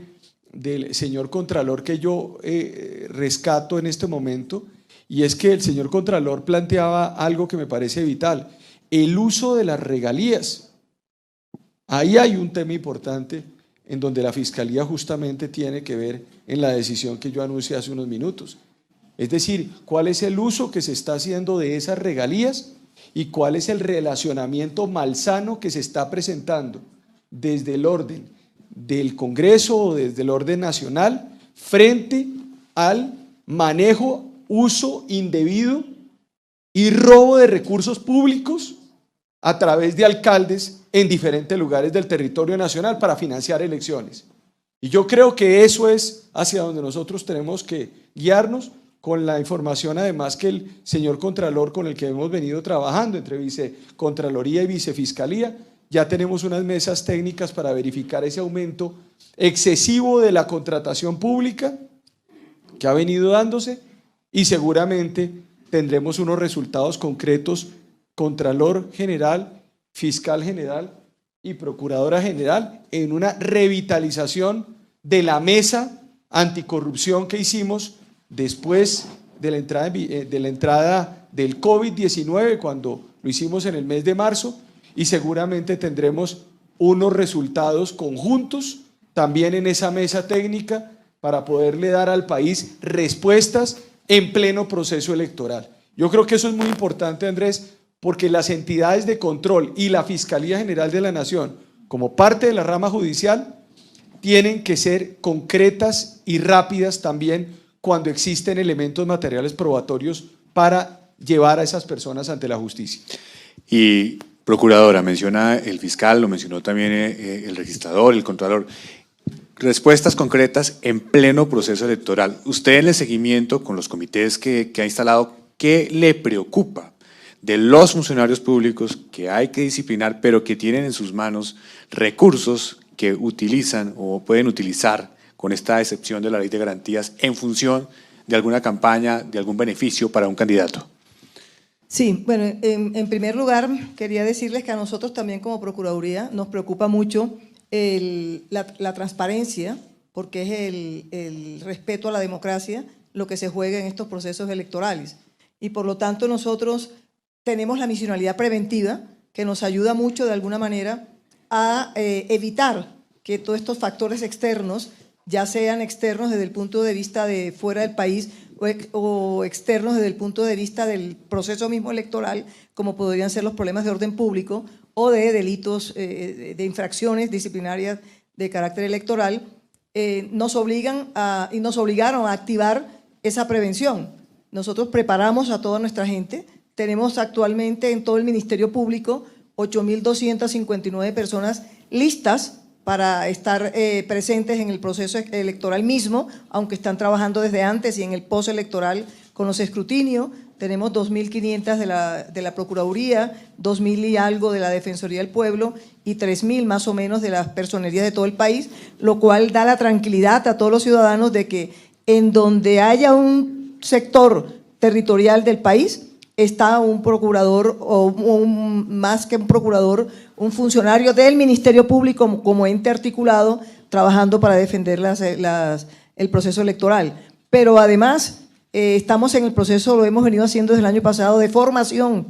del señor Contralor que yo rescato en este momento, y es que el señor Contralor planteaba algo que me parece vital: el uso de las regalías. Ahí hay un tema importante en donde la Fiscalía justamente tiene que ver en la decisión que yo anuncié hace unos minutos. Es decir, cuál es el uso que se está haciendo de esas regalías y cuál es el relacionamiento malsano que se está presentando desde el orden del Congreso o desde el orden nacional frente al manejo, uso indebido y robo de recursos públicos a través de alcaldes en diferentes lugares del territorio nacional para financiar elecciones. Y yo creo que eso es hacia donde nosotros tenemos que guiarnos, con la información además que el señor Contralor, con el que hemos venido trabajando entre Vicecontraloría y Vicefiscalía, ya tenemos unas mesas técnicas para verificar ese aumento excesivo de la contratación pública que ha venido dándose, y seguramente tendremos unos resultados concretos, Contralor General, Fiscal General y Procuradora General, en una revitalización de la mesa anticorrupción que hicimos después de la entrada del COVID-19, cuando lo hicimos en el mes de marzo, y seguramente tendremos unos resultados conjuntos también en esa mesa técnica para poderle dar al país respuestas en pleno proceso electoral. Yo creo que eso es muy importante, Andrés, porque las entidades de control y la Fiscalía General de la Nación, como parte de la rama judicial, tienen que ser concretas y rápidas también cuando existen elementos materiales probatorios para llevar a esas personas ante la justicia. Y, procuradora, menciona el fiscal, lo mencionó también el registrador, el contralor. Respuestas concretas en pleno proceso electoral. Usted, en el seguimiento con los comités que ha instalado, ¿qué le preocupa de los funcionarios públicos que hay que disciplinar, pero que tienen en sus manos recursos que utilizan o pueden utilizar con esta excepción de la ley de garantías en función de alguna campaña, de algún beneficio para un candidato? Sí, bueno, en primer lugar quería decirles que a nosotros también como Procuraduría nos preocupa mucho la transparencia, porque es el respeto a la democracia lo que se juega en estos procesos electorales. Y por lo tanto nosotros tenemos la misionalidad preventiva que nos ayuda mucho de alguna manera a evitar que todos estos factores externos, ya sean externos desde el punto de vista de fuera del país o externos desde el punto de vista del proceso mismo electoral, como podrían ser los problemas de orden público o de delitos, de infracciones disciplinarias de carácter electoral, nos obligaron a activar esa prevención. Nosotros preparamos a toda nuestra gente. Tenemos actualmente en todo el Ministerio Público 8.259 personas listas para estar presentes en el proceso electoral mismo, aunque están trabajando desde antes y en el postelectoral con los escrutinios. Tenemos 2.500 de la Procuraduría, 2.000 y algo de la Defensoría del Pueblo y 3.000 más o menos de las personerías de todo el país, lo cual da la tranquilidad a todos los ciudadanos de que en donde haya un sector territorial del país, está un procurador o más que un procurador, un funcionario del Ministerio Público como ente articulado trabajando para defender el proceso electoral. Pero además estamos en el proceso, lo hemos venido haciendo desde el año pasado, de formación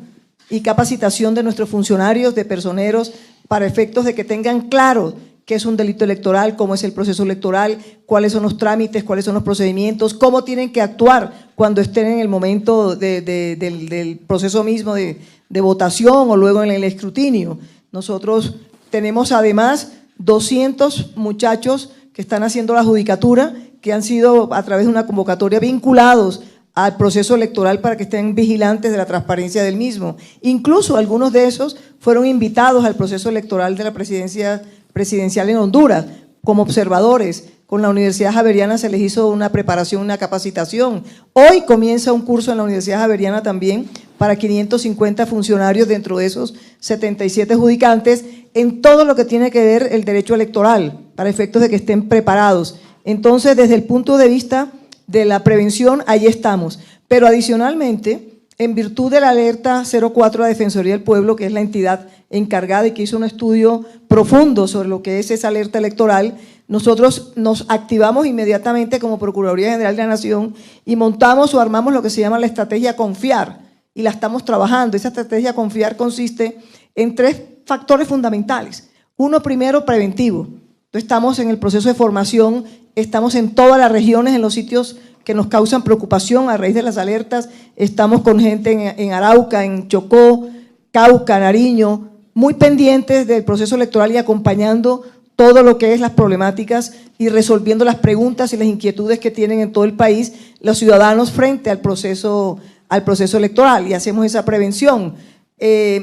y capacitación de nuestros funcionarios, de personeros, para efectos de que tengan claro qué es un delito electoral, cómo es el proceso electoral, cuáles son los trámites, cuáles son los procedimientos, cómo tienen que actuar cuando estén en el momento del proceso mismo de votación o luego en el escrutinio. Nosotros tenemos además 200 muchachos que están haciendo la judicatura, que han sido a través de una convocatoria vinculados al proceso electoral para que estén vigilantes de la transparencia del mismo. Incluso algunos de esos fueron invitados al proceso electoral de la presidencial en Honduras como observadores. Con la Universidad Javeriana se les hizo una preparación, una capacitación. Hoy comienza un curso en la Universidad Javeriana también para 550 funcionarios, dentro de esos 77 judicantes, en todo lo que tiene que ver el derecho electoral, para efectos de que estén preparados. Entonces, desde el punto de vista de la prevención, allí estamos. Pero adicionalmente, en virtud de la alerta 04 de la Defensoría del Pueblo, que es la entidad encargada y que hizo un estudio profundo sobre lo que es esa alerta electoral, nosotros nos activamos inmediatamente como Procuraduría General de la Nación y montamos o armamos lo que se llama la estrategia Confiar, y la estamos trabajando. Esa estrategia Confiar consiste en 3 factores fundamentales. Uno, primero, preventivo. Entonces, estamos en el proceso de formación, estamos en todas las regiones, en los sitios que nos causan preocupación a raíz de las alertas. Estamos con gente en Arauca, en Chocó, Cauca, Nariño, muy pendientes del proceso electoral y acompañando todo lo que es las problemáticas y resolviendo las preguntas y las inquietudes que tienen en todo el país los ciudadanos frente al proceso electoral, y hacemos esa prevención.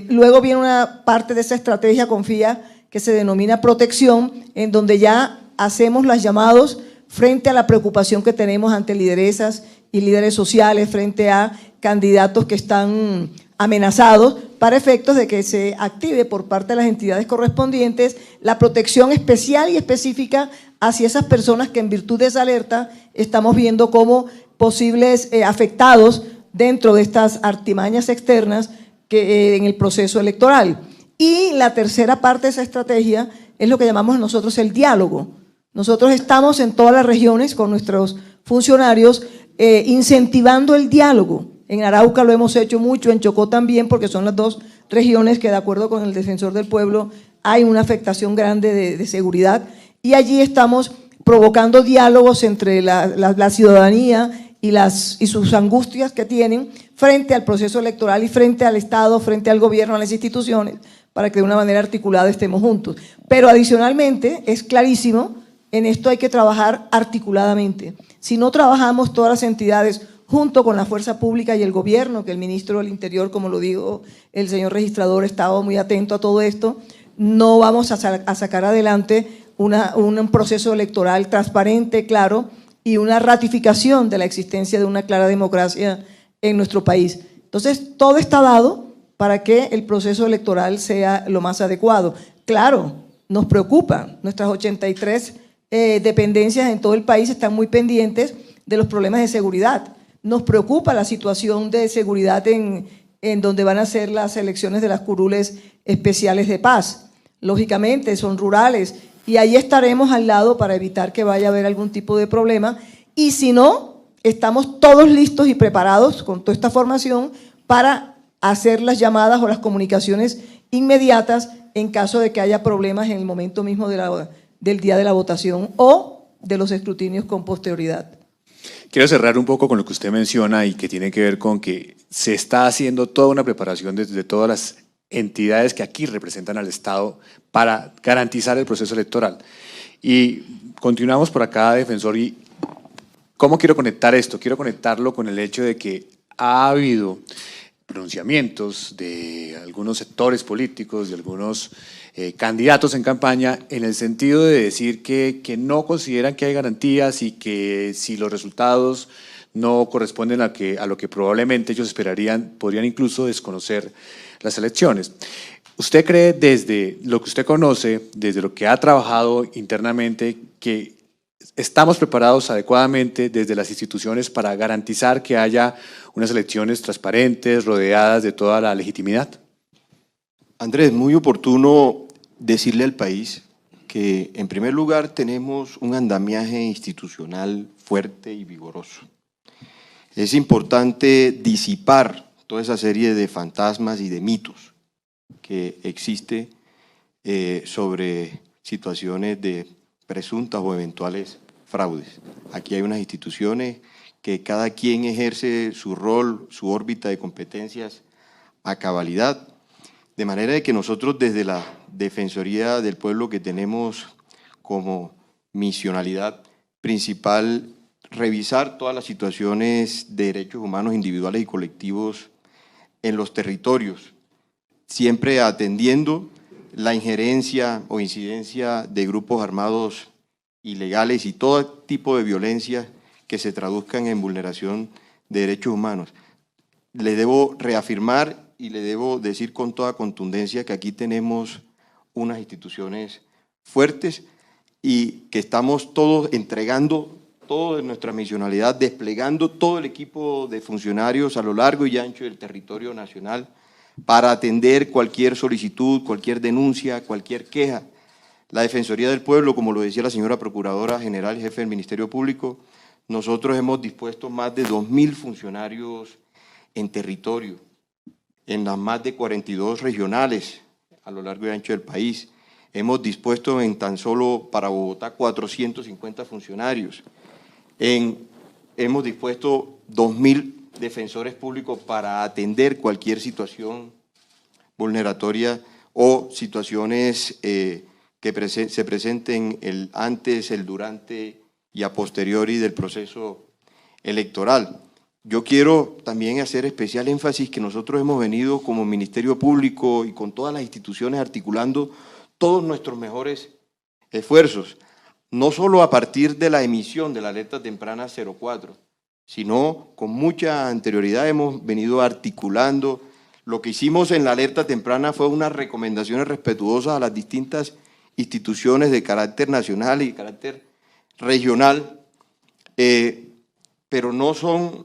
Luego viene una parte de esa estrategia Confía que se denomina protección, en donde ya hacemos los llamados frente a la preocupación que tenemos ante lideresas y líderes sociales, frente a candidatos que están amenazados, para efectos de que se active por parte de las entidades correspondientes la protección especial y específica hacia esas personas que en virtud de esa alerta estamos viendo como posibles afectados dentro de estas artimañas externas que, en el proceso electoral. Y la tercera parte de esa estrategia es lo que llamamos nosotros el diálogo. Nosotros estamos en todas las regiones con nuestros funcionarios incentivando el diálogo. En Arauca lo hemos hecho mucho, en Chocó también, porque son las 2 regiones que, de acuerdo con el Defensor del Pueblo, hay una afectación grande de seguridad, y allí estamos provocando diálogos entre la ciudadanía y sus angustias que tienen frente al proceso electoral y frente al Estado, frente al gobierno, a las instituciones, para que de una manera articulada estemos juntos. Pero adicionalmente, es clarísimo, en esto hay que trabajar articuladamente. Si no trabajamos todas las entidades junto con la fuerza pública y el gobierno, que el ministro del Interior, como lo dijo el señor registrador, estaba muy atento a todo esto, no vamos a sacar adelante un proceso electoral transparente, claro, y una ratificación de la existencia de una clara democracia en nuestro país. Entonces, todo está dado para que el proceso electoral sea lo más adecuado. Claro, nos preocupa, nuestras 83 dependencias en todo el país están muy pendientes de los problemas de seguridad. Nos preocupa la situación de seguridad en donde van a ser las elecciones de las curules especiales de paz. Lógicamente son rurales y ahí estaremos al lado para evitar que vaya a haber algún tipo de problema, y si no, estamos todos listos y preparados con toda esta formación para hacer las llamadas o las comunicaciones inmediatas en caso de que haya problemas en el momento mismo del día de la votación o de los escrutinios con posterioridad. Quiero cerrar un poco con lo que usted menciona y que tiene que ver con que se está haciendo toda una preparación desde todas las entidades que aquí representan al Estado para garantizar el proceso electoral. Y continuamos por acá, defensor, y ¿cómo quiero conectar esto? Quiero conectarlo con el hecho de que ha habido pronunciamientos de algunos sectores políticos, de algunos candidatos en campaña, en el sentido de decir que no consideran que hay garantías y que si los resultados no corresponden a lo que probablemente ellos esperarían, podrían incluso desconocer las elecciones. ¿Usted cree, desde lo que usted conoce, desde lo que ha trabajado internamente, que ¿Estamos preparados adecuadamente desde las instituciones para garantizar que haya unas elecciones transparentes, rodeadas de toda la legitimidad? Andrés, muy oportuno decirle al país que, en primer lugar, tenemos un andamiaje institucional fuerte y vigoroso. Es importante disipar toda esa serie de fantasmas y de mitos que existe sobre situaciones de presuntas o eventuales fraudes. Aquí hay unas instituciones que cada quien ejerce su rol, su órbita de competencias a cabalidad, de manera de que nosotros desde la Defensoría del Pueblo, que tenemos como misionalidad principal revisar todas las situaciones de derechos humanos individuales y colectivos en los territorios, siempre atendiendo la injerencia o incidencia de grupos armados ilegales y todo tipo de violencia que se traduzcan en vulneración de derechos humanos. Le debo reafirmar y le debo decir con toda contundencia que aquí tenemos unas instituciones fuertes y que estamos todos entregando toda nuestra misionalidad, desplegando todo el equipo de funcionarios a lo largo y ancho del territorio nacional para atender cualquier solicitud, cualquier denuncia, cualquier queja. La Defensoría del Pueblo, como lo decía la señora Procuradora General y Jefe del Ministerio Público, nosotros hemos dispuesto más de 2.000 funcionarios en territorio, en las más de 42 regionales a lo largo y ancho del país. Hemos dispuesto en tan solo para Bogotá 450 funcionarios. Hemos dispuesto 2.000 defensores públicos para atender cualquier situación vulneratoria o situaciones que se presenten el antes, el durante y a posteriori del proceso electoral. Yo quiero también hacer especial énfasis que nosotros hemos venido como Ministerio Público y con todas las instituciones articulando todos nuestros mejores esfuerzos, no solo a partir de la emisión de la alerta temprana 04, sino con mucha anterioridad hemos venido articulando. Lo que hicimos en la alerta temprana fue unas recomendaciones respetuosas a las distintas instituciones de carácter nacional y de carácter regional, pero no son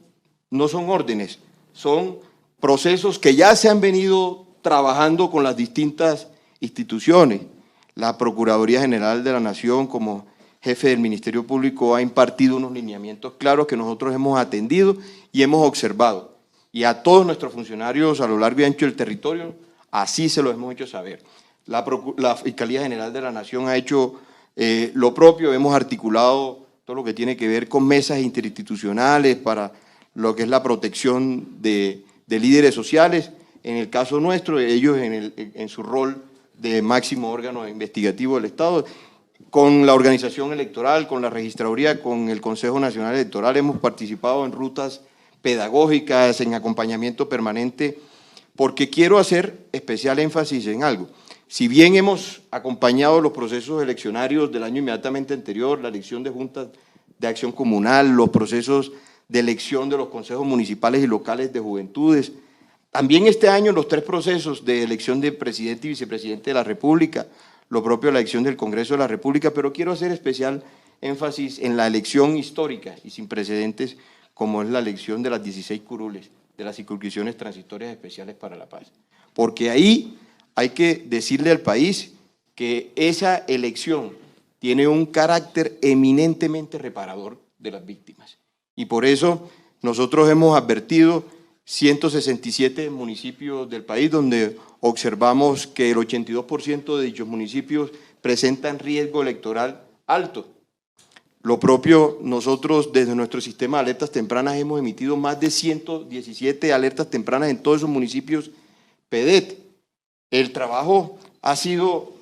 órdenes, son procesos que ya se han venido trabajando con las distintas instituciones. La Procuraduría General de la Nación, como jefe del Ministerio Público, ha impartido unos lineamientos claros que nosotros hemos atendido y hemos observado. Y a todos nuestros funcionarios a lo largo y ancho del territorio, así se lo hemos hecho saber. La Fiscalía General de la Nación ha hecho lo propio, hemos articulado todo lo que tiene que ver con mesas interinstitucionales para lo que es la protección de líderes sociales. En el caso nuestro, ellos en su rol de máximo órgano investigativo del Estado, con la organización electoral, con la registraduría, con el Consejo Nacional Electoral, hemos participado en rutas pedagógicas, en acompañamiento permanente, porque quiero hacer especial énfasis en algo. Si bien hemos acompañado los procesos eleccionarios del año inmediatamente anterior, la elección de juntas de acción comunal, los procesos de elección de los consejos municipales y locales de juventudes, también este año los 3 procesos de elección de presidente y vicepresidente de la República, lo propio la elección del Congreso de la República, pero quiero hacer especial énfasis en la elección histórica y sin precedentes, como es la elección de las 16 curules, de las circunscripciones transitorias especiales para la paz. Porque ahí hay que decirle al país que esa elección tiene un carácter eminentemente reparador de las víctimas. Y por eso nosotros hemos advertido 167 municipios del país donde observamos que el 82% de dichos municipios presentan riesgo electoral alto. Lo propio, nosotros desde nuestro sistema de alertas tempranas hemos emitido más de 117 alertas tempranas en todos esos municipios PEDET. El trabajo ha sido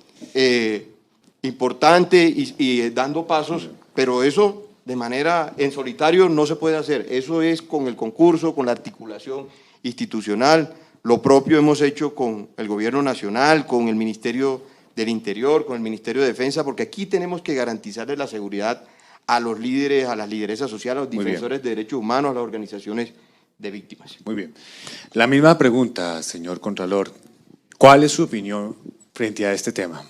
importante y dando pasos, pero eso de manera en solitario no se puede hacer. Eso es con el concurso, con la articulación institucional. Lo propio hemos hecho con el Gobierno Nacional, con el Ministerio del Interior, con el Ministerio de Defensa, porque aquí tenemos que garantizarle la seguridad a los líderes, a las lideresas sociales, a los defensores de derechos humanos, a las organizaciones de víctimas. Muy bien. La misma pregunta, señor Contralor. ¿Cuál es su opinión frente a este tema?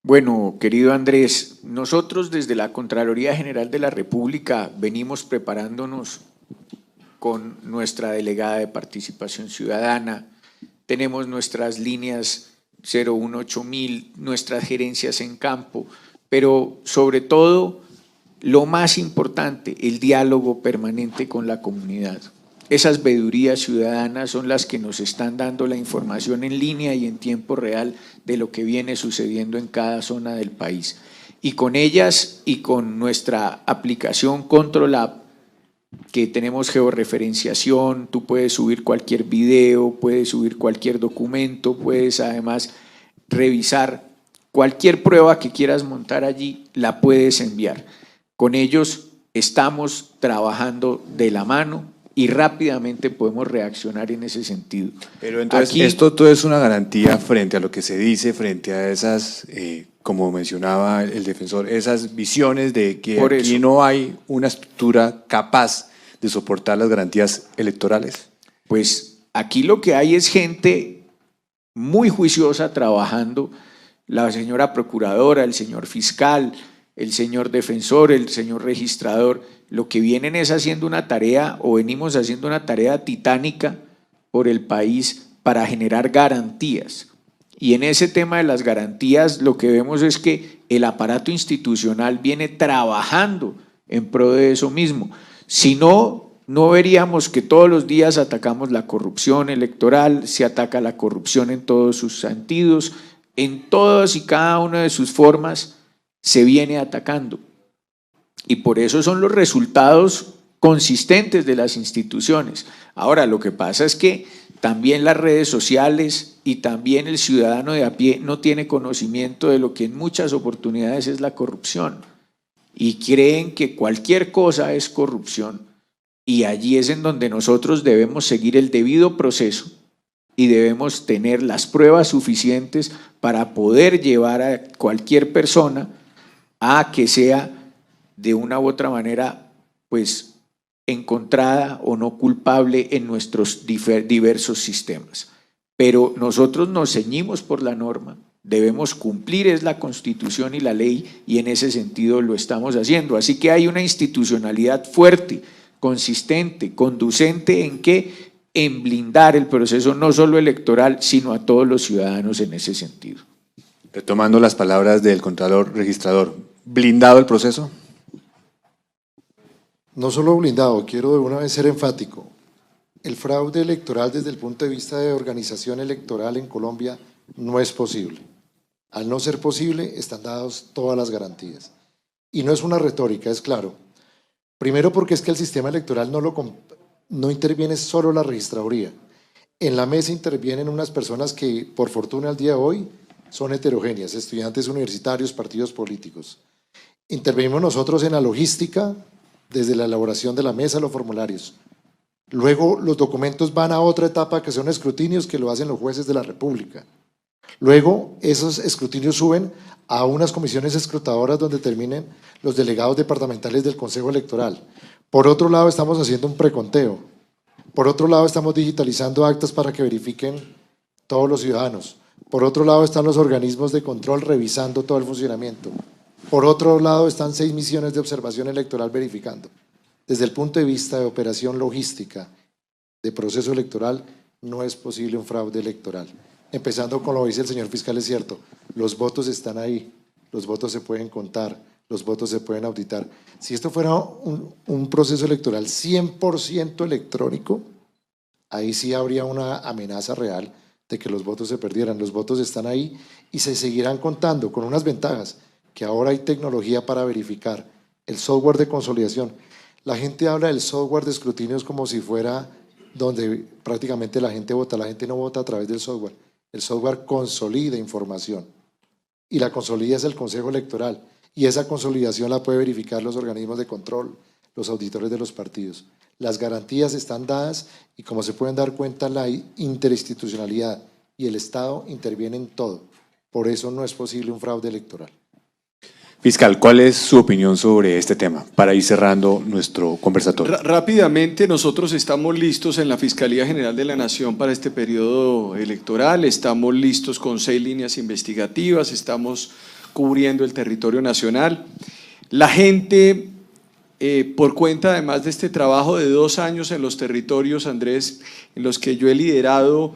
Bueno, querido Andrés, nosotros desde la Contraloría General de la República venimos preparándonos con nuestra delegada de participación ciudadana, tenemos nuestras líneas 018.000, nuestras gerencias en campo, pero sobre todo, lo más importante, el diálogo permanente con la comunidad. Esas veedurías ciudadanas son las que nos están dando la información en línea y en tiempo real de lo que viene sucediendo en cada zona del país. Y con ellas y con nuestra aplicación Control App, que tenemos georreferenciación, tú puedes subir cualquier video, puedes subir cualquier documento, puedes además revisar cualquier prueba que quieras montar allí, la puedes enviar. Con ellos estamos trabajando de la mano y rápidamente podemos reaccionar en ese sentido. Pero entonces, aquí, esto todo es una garantía frente a lo que se dice, frente a esas, como mencionaba el defensor, esas visiones de que aquí no hay una estructura capaz de soportar las garantías electorales. Pues aquí lo que hay es gente muy juiciosa trabajando, la señora procuradora, el señor fiscal, el señor defensor, el señor registrador, lo que vienen es haciendo una tarea o venimos haciendo una tarea titánica por el país para generar garantías. Y en ese tema de las garantías lo que vemos es que el aparato institucional viene trabajando en pro de eso mismo. Si no, no veríamos que todos los días atacamos la corrupción electoral, se ataca la corrupción en todos sus sentidos, en todas y cada una de sus formas se viene atacando. Y por eso son los resultados consistentes de las instituciones. Ahora, lo que pasa es que también las redes sociales y también el ciudadano de a pie no tiene conocimiento de lo que en muchas oportunidades es la corrupción y creen que cualquier cosa es corrupción, y allí es en donde nosotros debemos seguir el debido proceso y debemos tener las pruebas suficientes para poder llevar a cualquier persona a que sea de una u otra manera pues encontrada o no culpable en nuestros diversos sistemas. Pero nosotros nos ceñimos por la norma, debemos cumplir es la Constitución y la ley, y en ese sentido lo estamos haciendo. Así que hay una institucionalidad fuerte, consistente, conducente en que en blindar el proceso no solo electoral, sino a todos los ciudadanos en ese sentido. Retomando las palabras del Contralor Registrador, ¿blindado el proceso? No solo blindado, quiero de una vez ser enfático. El fraude electoral desde el punto de vista de organización electoral en Colombia no es posible. Al no ser posible, están dadas todas las garantías. Y no es una retórica, es claro. Primero porque es que el sistema electoral no interviene solo la registraduría. En la mesa intervienen unas personas que, por fortuna al día de hoy, son heterogéneas, estudiantes universitarios, partidos políticos. Intervenimos nosotros en la logística, desde la elaboración de la mesa, los formularios. Luego los documentos van a otra etapa que son escrutinios que lo hacen los jueces de la República. Luego esos escrutinios suben a unas comisiones escrutadoras donde terminen los delegados departamentales del Consejo Electoral. Por otro lado estamos haciendo un preconteo. Por otro lado estamos digitalizando actas para que verifiquen todos los ciudadanos. Por otro lado están los organismos de control revisando todo el funcionamiento. Por otro lado están 6 misiones de observación electoral verificando. Desde el punto de vista de operación logística de proceso electoral, no es posible un fraude electoral. Empezando con lo que dice el señor fiscal, es cierto, los votos están ahí, los votos se pueden contar, los votos se pueden auditar. Si esto fuera un proceso electoral 100% electrónico, ahí sí habría una amenaza real de que los votos se perdieran. Los votos están ahí y se seguirán contando con unas ventajas, que ahora hay tecnología para verificar, el software de consolidación. La gente habla del software de escrutinios como si fuera donde prácticamente la gente vota. La gente no vota a través del software. El software consolida información y la consolida es el Consejo Electoral, y esa consolidación la puede verificar los organismos de control, los auditores de los partidos. Las garantías están dadas y, como se pueden dar cuenta, la interinstitucionalidad y el Estado intervienen en todo. Por eso no es posible un fraude electoral. Fiscal, ¿cuál es su opinión sobre este tema para ir cerrando nuestro conversatorio? Rápidamente, nosotros estamos listos en la Fiscalía General de la Nación para este periodo electoral, estamos listos con 6 líneas investigativas, estamos cubriendo el territorio nacional. La gente, por cuenta además de este trabajo de 2 años en los territorios, Andrés, en los que yo he liderado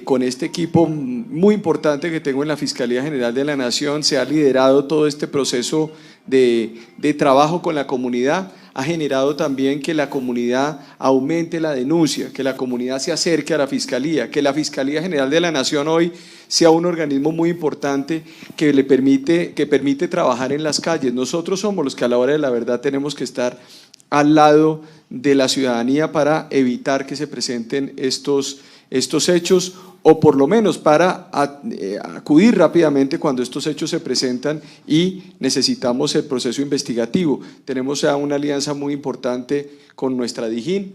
con este equipo muy importante que tengo en la Fiscalía General de la Nación, se ha liderado todo este proceso de trabajo con la comunidad, ha generado también que la comunidad aumente la denuncia, que la comunidad se acerque a la Fiscalía, que la Fiscalía General de la Nación hoy sea un organismo muy importante que permite trabajar en las calles. Nosotros somos los que a la hora de la verdad tenemos que estar al lado de la ciudadanía para evitar que se presenten estos hechos, o por lo menos para acudir rápidamente cuando estos hechos se presentan y necesitamos el proceso investigativo. Tenemos ya una alianza muy importante con nuestra DIJÍN,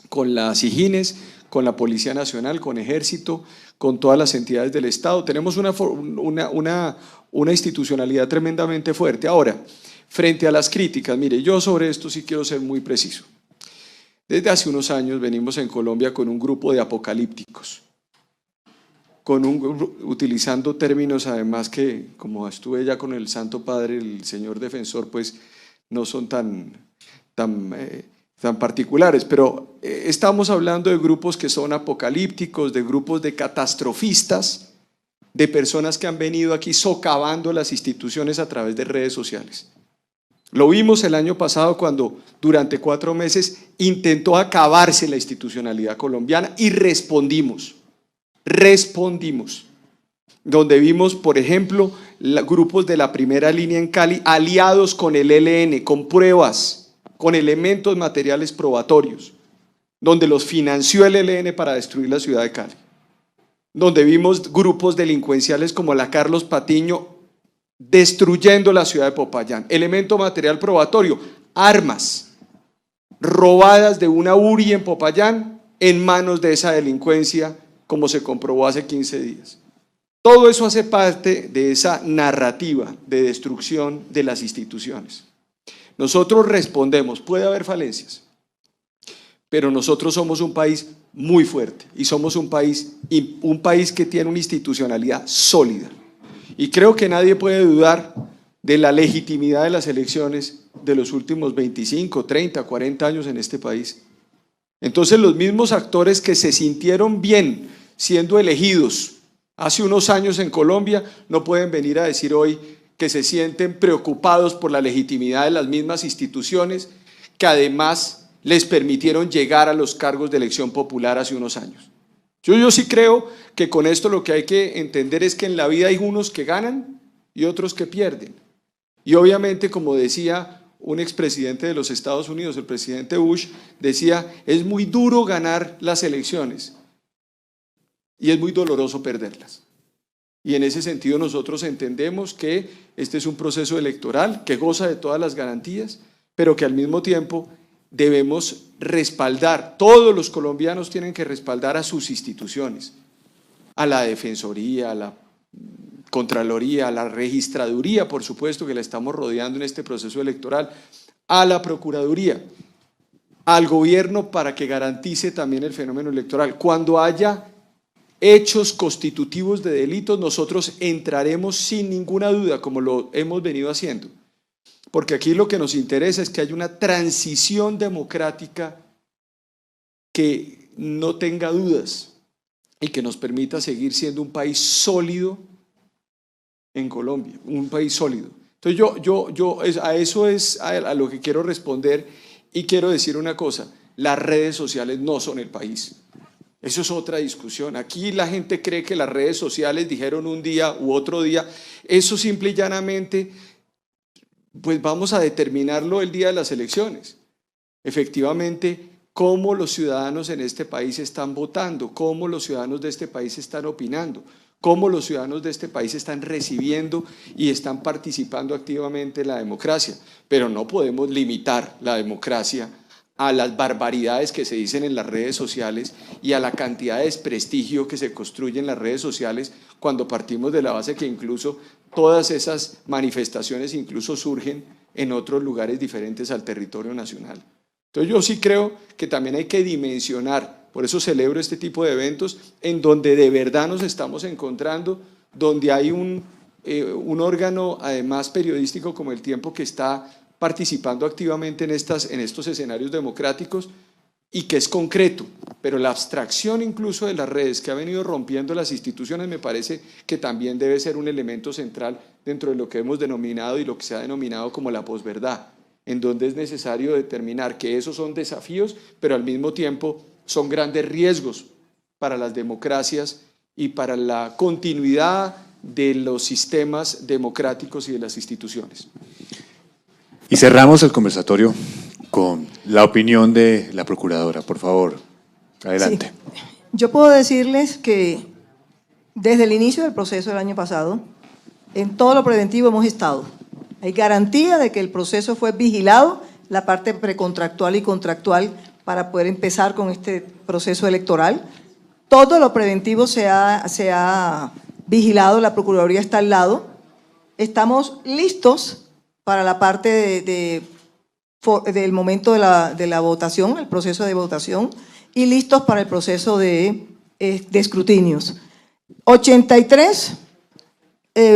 con las SIJINES, con la Policía Nacional, con Ejército, con todas las entidades del Estado. Tenemos una institucionalidad tremendamente fuerte. Ahora, frente a las críticas, mire, yo sobre esto sí quiero ser muy preciso. Desde hace unos años venimos en Colombia con un grupo de apocalípticos, utilizando términos además que, como estuve ya con el Santo Padre, el señor defensor, pues no son tan particulares, pero estamos hablando de grupos que son apocalípticos, de grupos de catastrofistas, de personas que han venido aquí socavando las instituciones a través de redes sociales. Lo vimos el año pasado cuando durante 4 meses intentó acabarse la institucionalidad colombiana y respondimos, donde vimos, por ejemplo, grupos de la primera línea en Cali aliados con el ELN, con pruebas, con elementos materiales probatorios, donde los financió el ELN para destruir la ciudad de Cali, donde vimos grupos delincuenciales como la Carlos Patiño destruyendo la ciudad de Popayán. Elemento material probatorio, armas robadas de una URI en Popayán en manos de esa delincuencia, como se comprobó hace 15 días. Todo eso hace parte de esa narrativa de destrucción de las instituciones. Nosotros respondemos, puede haber falencias, pero nosotros somos un país muy fuerte y somos un país que tiene una institucionalidad sólida. Y creo que nadie puede dudar de la legitimidad de las elecciones de los últimos 25, 30, 40 años en este país. Entonces los mismos actores que se sintieron bien siendo elegidos hace unos años en Colombia no pueden venir a decir hoy que se sienten preocupados por la legitimidad de las mismas instituciones que además les permitieron llegar a los cargos de elección popular hace unos años. Yo sí creo que con esto lo que hay que entender es que en la vida hay unos que ganan y otros que pierden. Y obviamente, como decía un expresidente de los Estados Unidos, el presidente Bush, decía, es muy duro ganar las elecciones y es muy doloroso perderlas. Y en ese sentido nosotros entendemos que este es un proceso electoral que goza de todas las garantías, pero que al mismo tiempo debemos respaldar, todos los colombianos tienen que respaldar a sus instituciones, a la Defensoría, a la Contraloría, a la Registraduría, por supuesto que la estamos rodeando en este proceso electoral, a la Procuraduría, al gobierno para que garantice también el fenómeno electoral. Cuando haya hechos constitutivos de delitos, nosotros entraremos sin ninguna duda, como lo hemos venido haciendo. Porque aquí lo que nos interesa es que haya una transición democrática que no tenga dudas y que nos permita seguir siendo un país sólido en Colombia, un país sólido. Entonces a eso es a lo que quiero responder y quiero decir una cosa, las redes sociales no son el país. Eso es otra discusión. Aquí la gente cree que las redes sociales dijeron un día u otro día, eso simple y llanamente pues vamos a determinarlo el día de las elecciones. Efectivamente, cómo los ciudadanos en este país están votando, cómo los ciudadanos de este país están opinando, cómo los ciudadanos de este país están recibiendo y están participando activamente en la democracia. Pero no podemos limitar la democracia a las barbaridades que se dicen en las redes sociales y a la cantidad de desprestigio que se construye en las redes sociales cuando partimos de la base que incluso todas esas manifestaciones incluso surgen en otros lugares diferentes al territorio nacional. Entonces yo sí creo que también hay que dimensionar, por eso celebro este tipo de eventos en donde de verdad nos estamos encontrando, donde hay un un órgano además periodístico como El Tiempo que está participando activamente en estos escenarios democráticos y que es concreto, pero la abstracción incluso de las redes que ha venido rompiendo las instituciones me parece que también debe ser un elemento central dentro de lo que hemos denominado y lo que se ha denominado como la posverdad, en donde es necesario determinar que esos son desafíos, pero al mismo tiempo son grandes riesgos para las democracias y para la continuidad de los sistemas democráticos y de las instituciones. Y cerramos el conversatorio con la opinión de la procuradora, por favor, adelante. Sí. Yo puedo decirles que desde el inicio del proceso del año pasado, en todo lo preventivo hemos estado. Hay garantía de que el proceso fue vigilado, la parte precontractual y contractual, para poder empezar con este proceso electoral. Todo lo preventivo se ha vigilado, la Procuraduría está al lado. Estamos listos para la parte del momento de la votación, el proceso de votación, y listos para el proceso de escrutinios. 83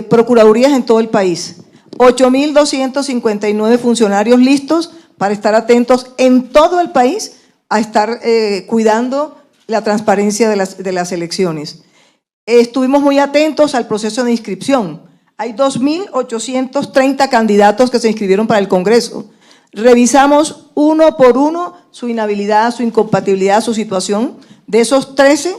procuradurías en todo el país, 8.259 funcionarios listos para estar atentos en todo el país a estar cuidando la transparencia de las elecciones. Estuvimos muy atentos al proceso de inscripción. Hay 2.830 candidatos que se inscribieron para el Congreso. Revisamos uno por uno su inhabilidad, su incompatibilidad, su situación. De esos 13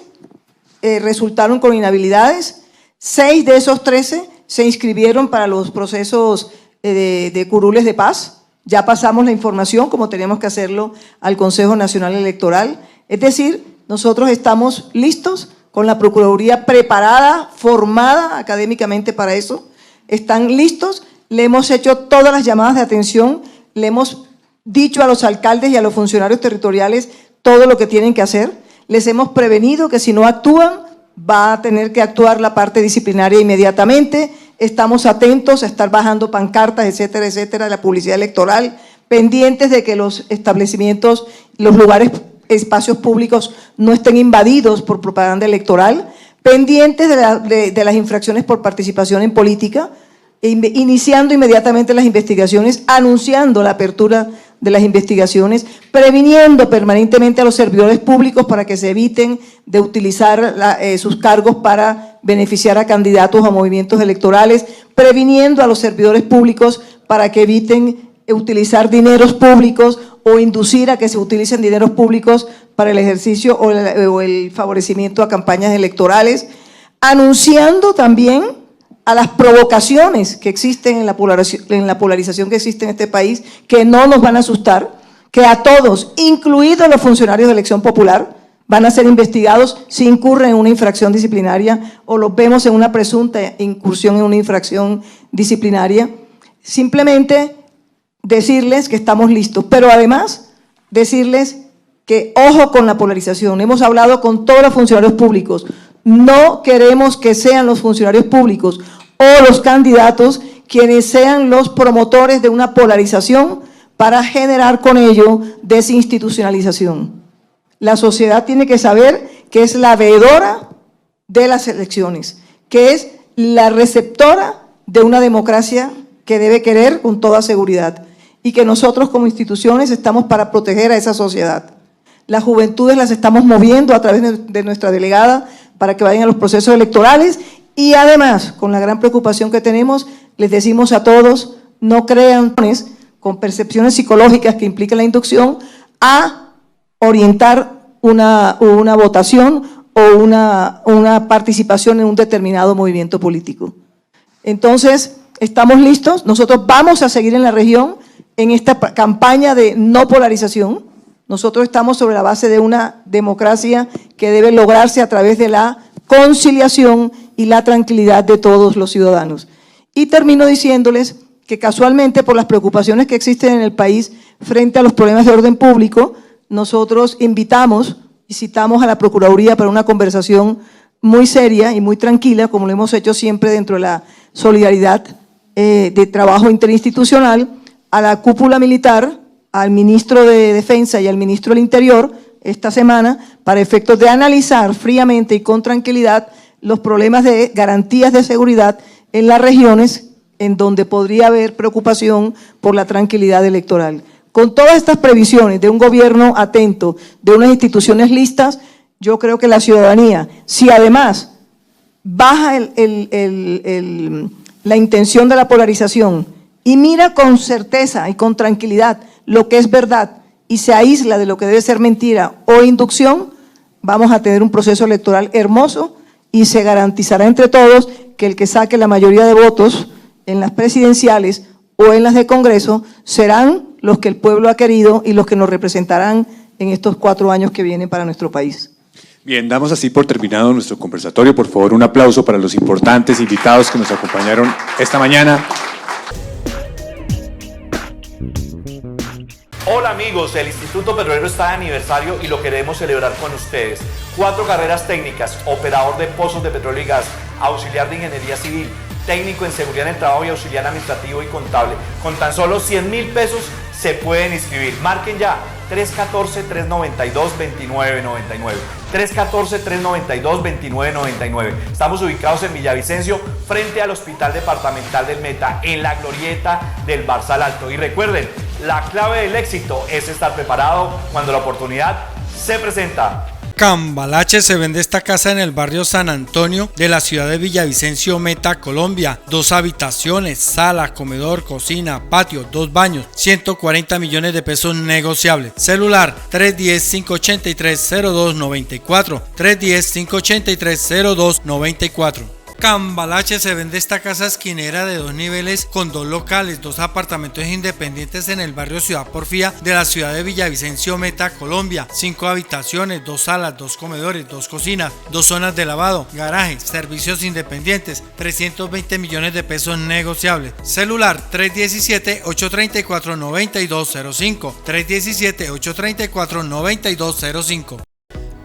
resultaron con inhabilidades. 6 de esos 13 se inscribieron para los procesos de curules de paz. Ya pasamos la información, como teníamos que hacerlo, al Consejo Nacional Electoral. Es decir, nosotros estamos listos, con la Procuraduría preparada, formada académicamente para eso. Están listos, le hemos hecho todas las llamadas de atención, le hemos dicho a los alcaldes y a los funcionarios territoriales todo lo que tienen que hacer. Les hemos prevenido que si no actúan, va a tener que actuar la parte disciplinaria inmediatamente. Estamos atentos a estar bajando pancartas, etcétera, etcétera, la publicidad electoral, pendientes de que los establecimientos, los lugares, espacios públicos no estén invadidos por propaganda electoral, pendientes de las infracciones por participación en política, iniciando inmediatamente las investigaciones, anunciando la apertura de las investigaciones, previniendo permanentemente a los servidores públicos para que se eviten de utilizar sus cargos para beneficiar a candidatos a movimientos electorales, previniendo a los servidores públicos para que eviten utilizar dineros públicos o inducir a que se utilicen dineros públicos para el ejercicio o el favorecimiento a campañas electorales, anunciando también a las provocaciones que existen en la polarización que existe en este país, que no nos van a asustar, que a todos, incluidos los funcionarios de elección popular, van a ser investigados si incurren en una infracción disciplinaria o los vemos en una presunta incursión en una infracción disciplinaria. Simplemente decirles que estamos listos, pero además decirles que ojo con la polarización. Hemos hablado con todos los funcionarios públicos. No queremos que sean los funcionarios públicos o los candidatos quienes sean los promotores de una polarización para generar con ello desinstitucionalización. La sociedad tiene que saber que es la veedora de las elecciones, que es la receptora de una democracia que debe querer con toda seguridad y que nosotros como instituciones estamos para proteger a esa sociedad. Las juventudes las estamos moviendo a través de nuestra delegada para que vayan a los procesos electorales y además, con la gran preocupación que tenemos, les decimos a todos, no crean con percepciones psicológicas que implican la inducción a orientar una votación o una participación en un determinado movimiento político. Entonces, estamos listos, nosotros vamos a seguir en la región en esta campaña de no polarización. Nosotros estamos sobre la base de una democracia que debe lograrse a través de la conciliación y la tranquilidad de todos los ciudadanos. Y termino diciéndoles que casualmente por las preocupaciones que existen en el país frente a los problemas de orden público, nosotros invitamos y citamos a la Procuraduría para una conversación muy seria y muy tranquila, como lo hemos hecho siempre dentro de la solidaridad de trabajo interinstitucional, a la cúpula militar, al ministro de Defensa y al ministro del Interior esta semana para efectos de analizar fríamente y con tranquilidad los problemas de garantías de seguridad en las regiones en donde podría haber preocupación por la tranquilidad electoral. Con todas estas previsiones de un gobierno atento, de unas instituciones listas, yo creo que la ciudadanía, si además baja la intención de la polarización y mira con certeza y con tranquilidad lo que es verdad y se aísla de lo que debe ser mentira o inducción, vamos a tener un proceso electoral hermoso y se garantizará entre todos que el que saque la mayoría de votos en las presidenciales o en las de Congreso serán los que el pueblo ha querido y los que nos representarán en estos 4 años que vienen para nuestro país. Bien, damos así por terminado nuestro conversatorio. Por favor, un aplauso para los importantes invitados que nos acompañaron esta mañana. Hola amigos, el Instituto Petrolero está de aniversario y lo queremos celebrar con ustedes. 4 carreras técnicas: operador de pozos de petróleo y gas, auxiliar de ingeniería civil, técnico en seguridad en el trabajo y auxiliar administrativo y contable. Con tan solo 100.000 pesos se pueden inscribir. Marquen ya 314-392-2999. 314-392-2999. Estamos ubicados en Villavicencio, frente al Hospital Departamental del Meta, en la glorieta del Barzal Alto. Y recuerden, la clave del éxito es estar preparado cuando la oportunidad se presenta. Cambalache se vende esta casa en el barrio San Antonio de la ciudad de Villavicencio, Meta, Colombia. 2 habitaciones, sala, comedor, cocina, patio, 2 baños, 140 millones de pesos negociables. Celular 310-583-0294, 310-583-0294. Cambalache se vende esta casa esquinera de 2 niveles con 2 locales, 2 apartamentos independientes en el barrio Ciudad Porfía de la ciudad de Villavicencio, Meta, Colombia. 5 habitaciones, 2 salas, 2 comedores, 2 cocinas, 2 zonas de lavado, garaje, servicios independientes, 320 millones de pesos negociables. Celular 317-834-9205, 317-834-9205.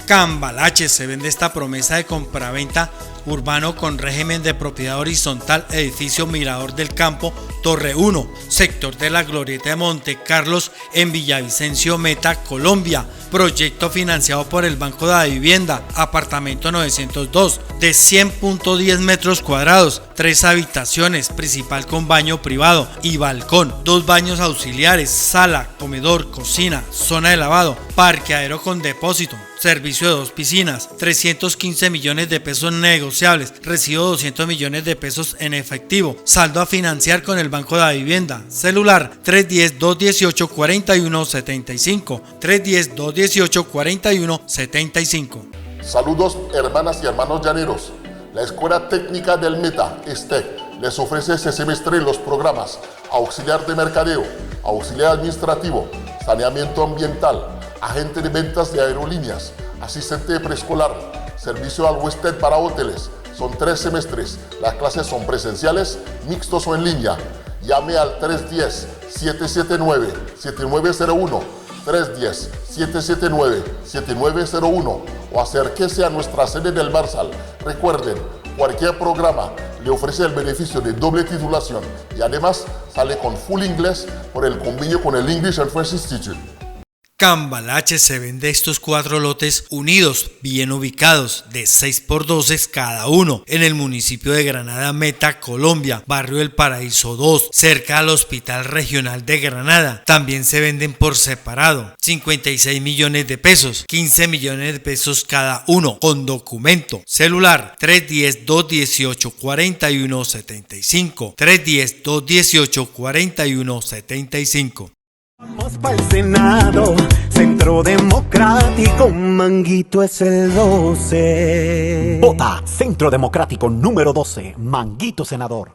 Cambalache se vende esta promesa de compraventa urbano con régimen de propiedad horizontal, edificio Mirador del Campo, Torre 1, sector de la Glorieta de Monte Carlos, en Villavicencio, Meta, Colombia. Proyecto financiado por el Banco de la Vivienda, apartamento 902, de 100.10 metros cuadrados, 3 habitaciones, principal con baño privado y balcón, 2 baños auxiliares, sala, comedor, cocina, zona de lavado, parqueadero con depósito, servicio de 2 piscinas, 315 millones de pesos negociables, recibo 200 millones de pesos en efectivo, saldo a financiar con el Banco de la Vivienda. Celular 310-218-4175, 310-218-4175. Saludos hermanas y hermanos llaneros. La Escuela Técnica del Meta, ESTEC, les ofrece este semestre los programas auxiliar de mercadeo, auxiliar administrativo, saneamiento ambiental, agente de ventas de aerolíneas, asistente de preescolar, servicio al huésped para hoteles. Son 3 semestres. Las clases son presenciales, mixtos o en línea. Llame al 310-779-7901, 310-779-7901 o acérquese a nuestra sede del Barzal. Recuerden, cualquier programa le ofrece el beneficio de doble titulación y además sale con full inglés por el convenio con el English and French Institute. Cambalache se vende estos 4 lotes unidos, bien ubicados, de 6x12 cada uno, en el municipio de Granada, Meta, Colombia, barrio El Paraíso 2, cerca al Hospital Regional de Granada. También se venden por separado, 56 millones de pesos, 15 millones de pesos cada uno, con documento. Celular 310-218-4175, 310-218-4175. Vamos para el Senado, Centro Democrático, Manguito es el 12. Vota Centro Democrático número 12, Manguito senador.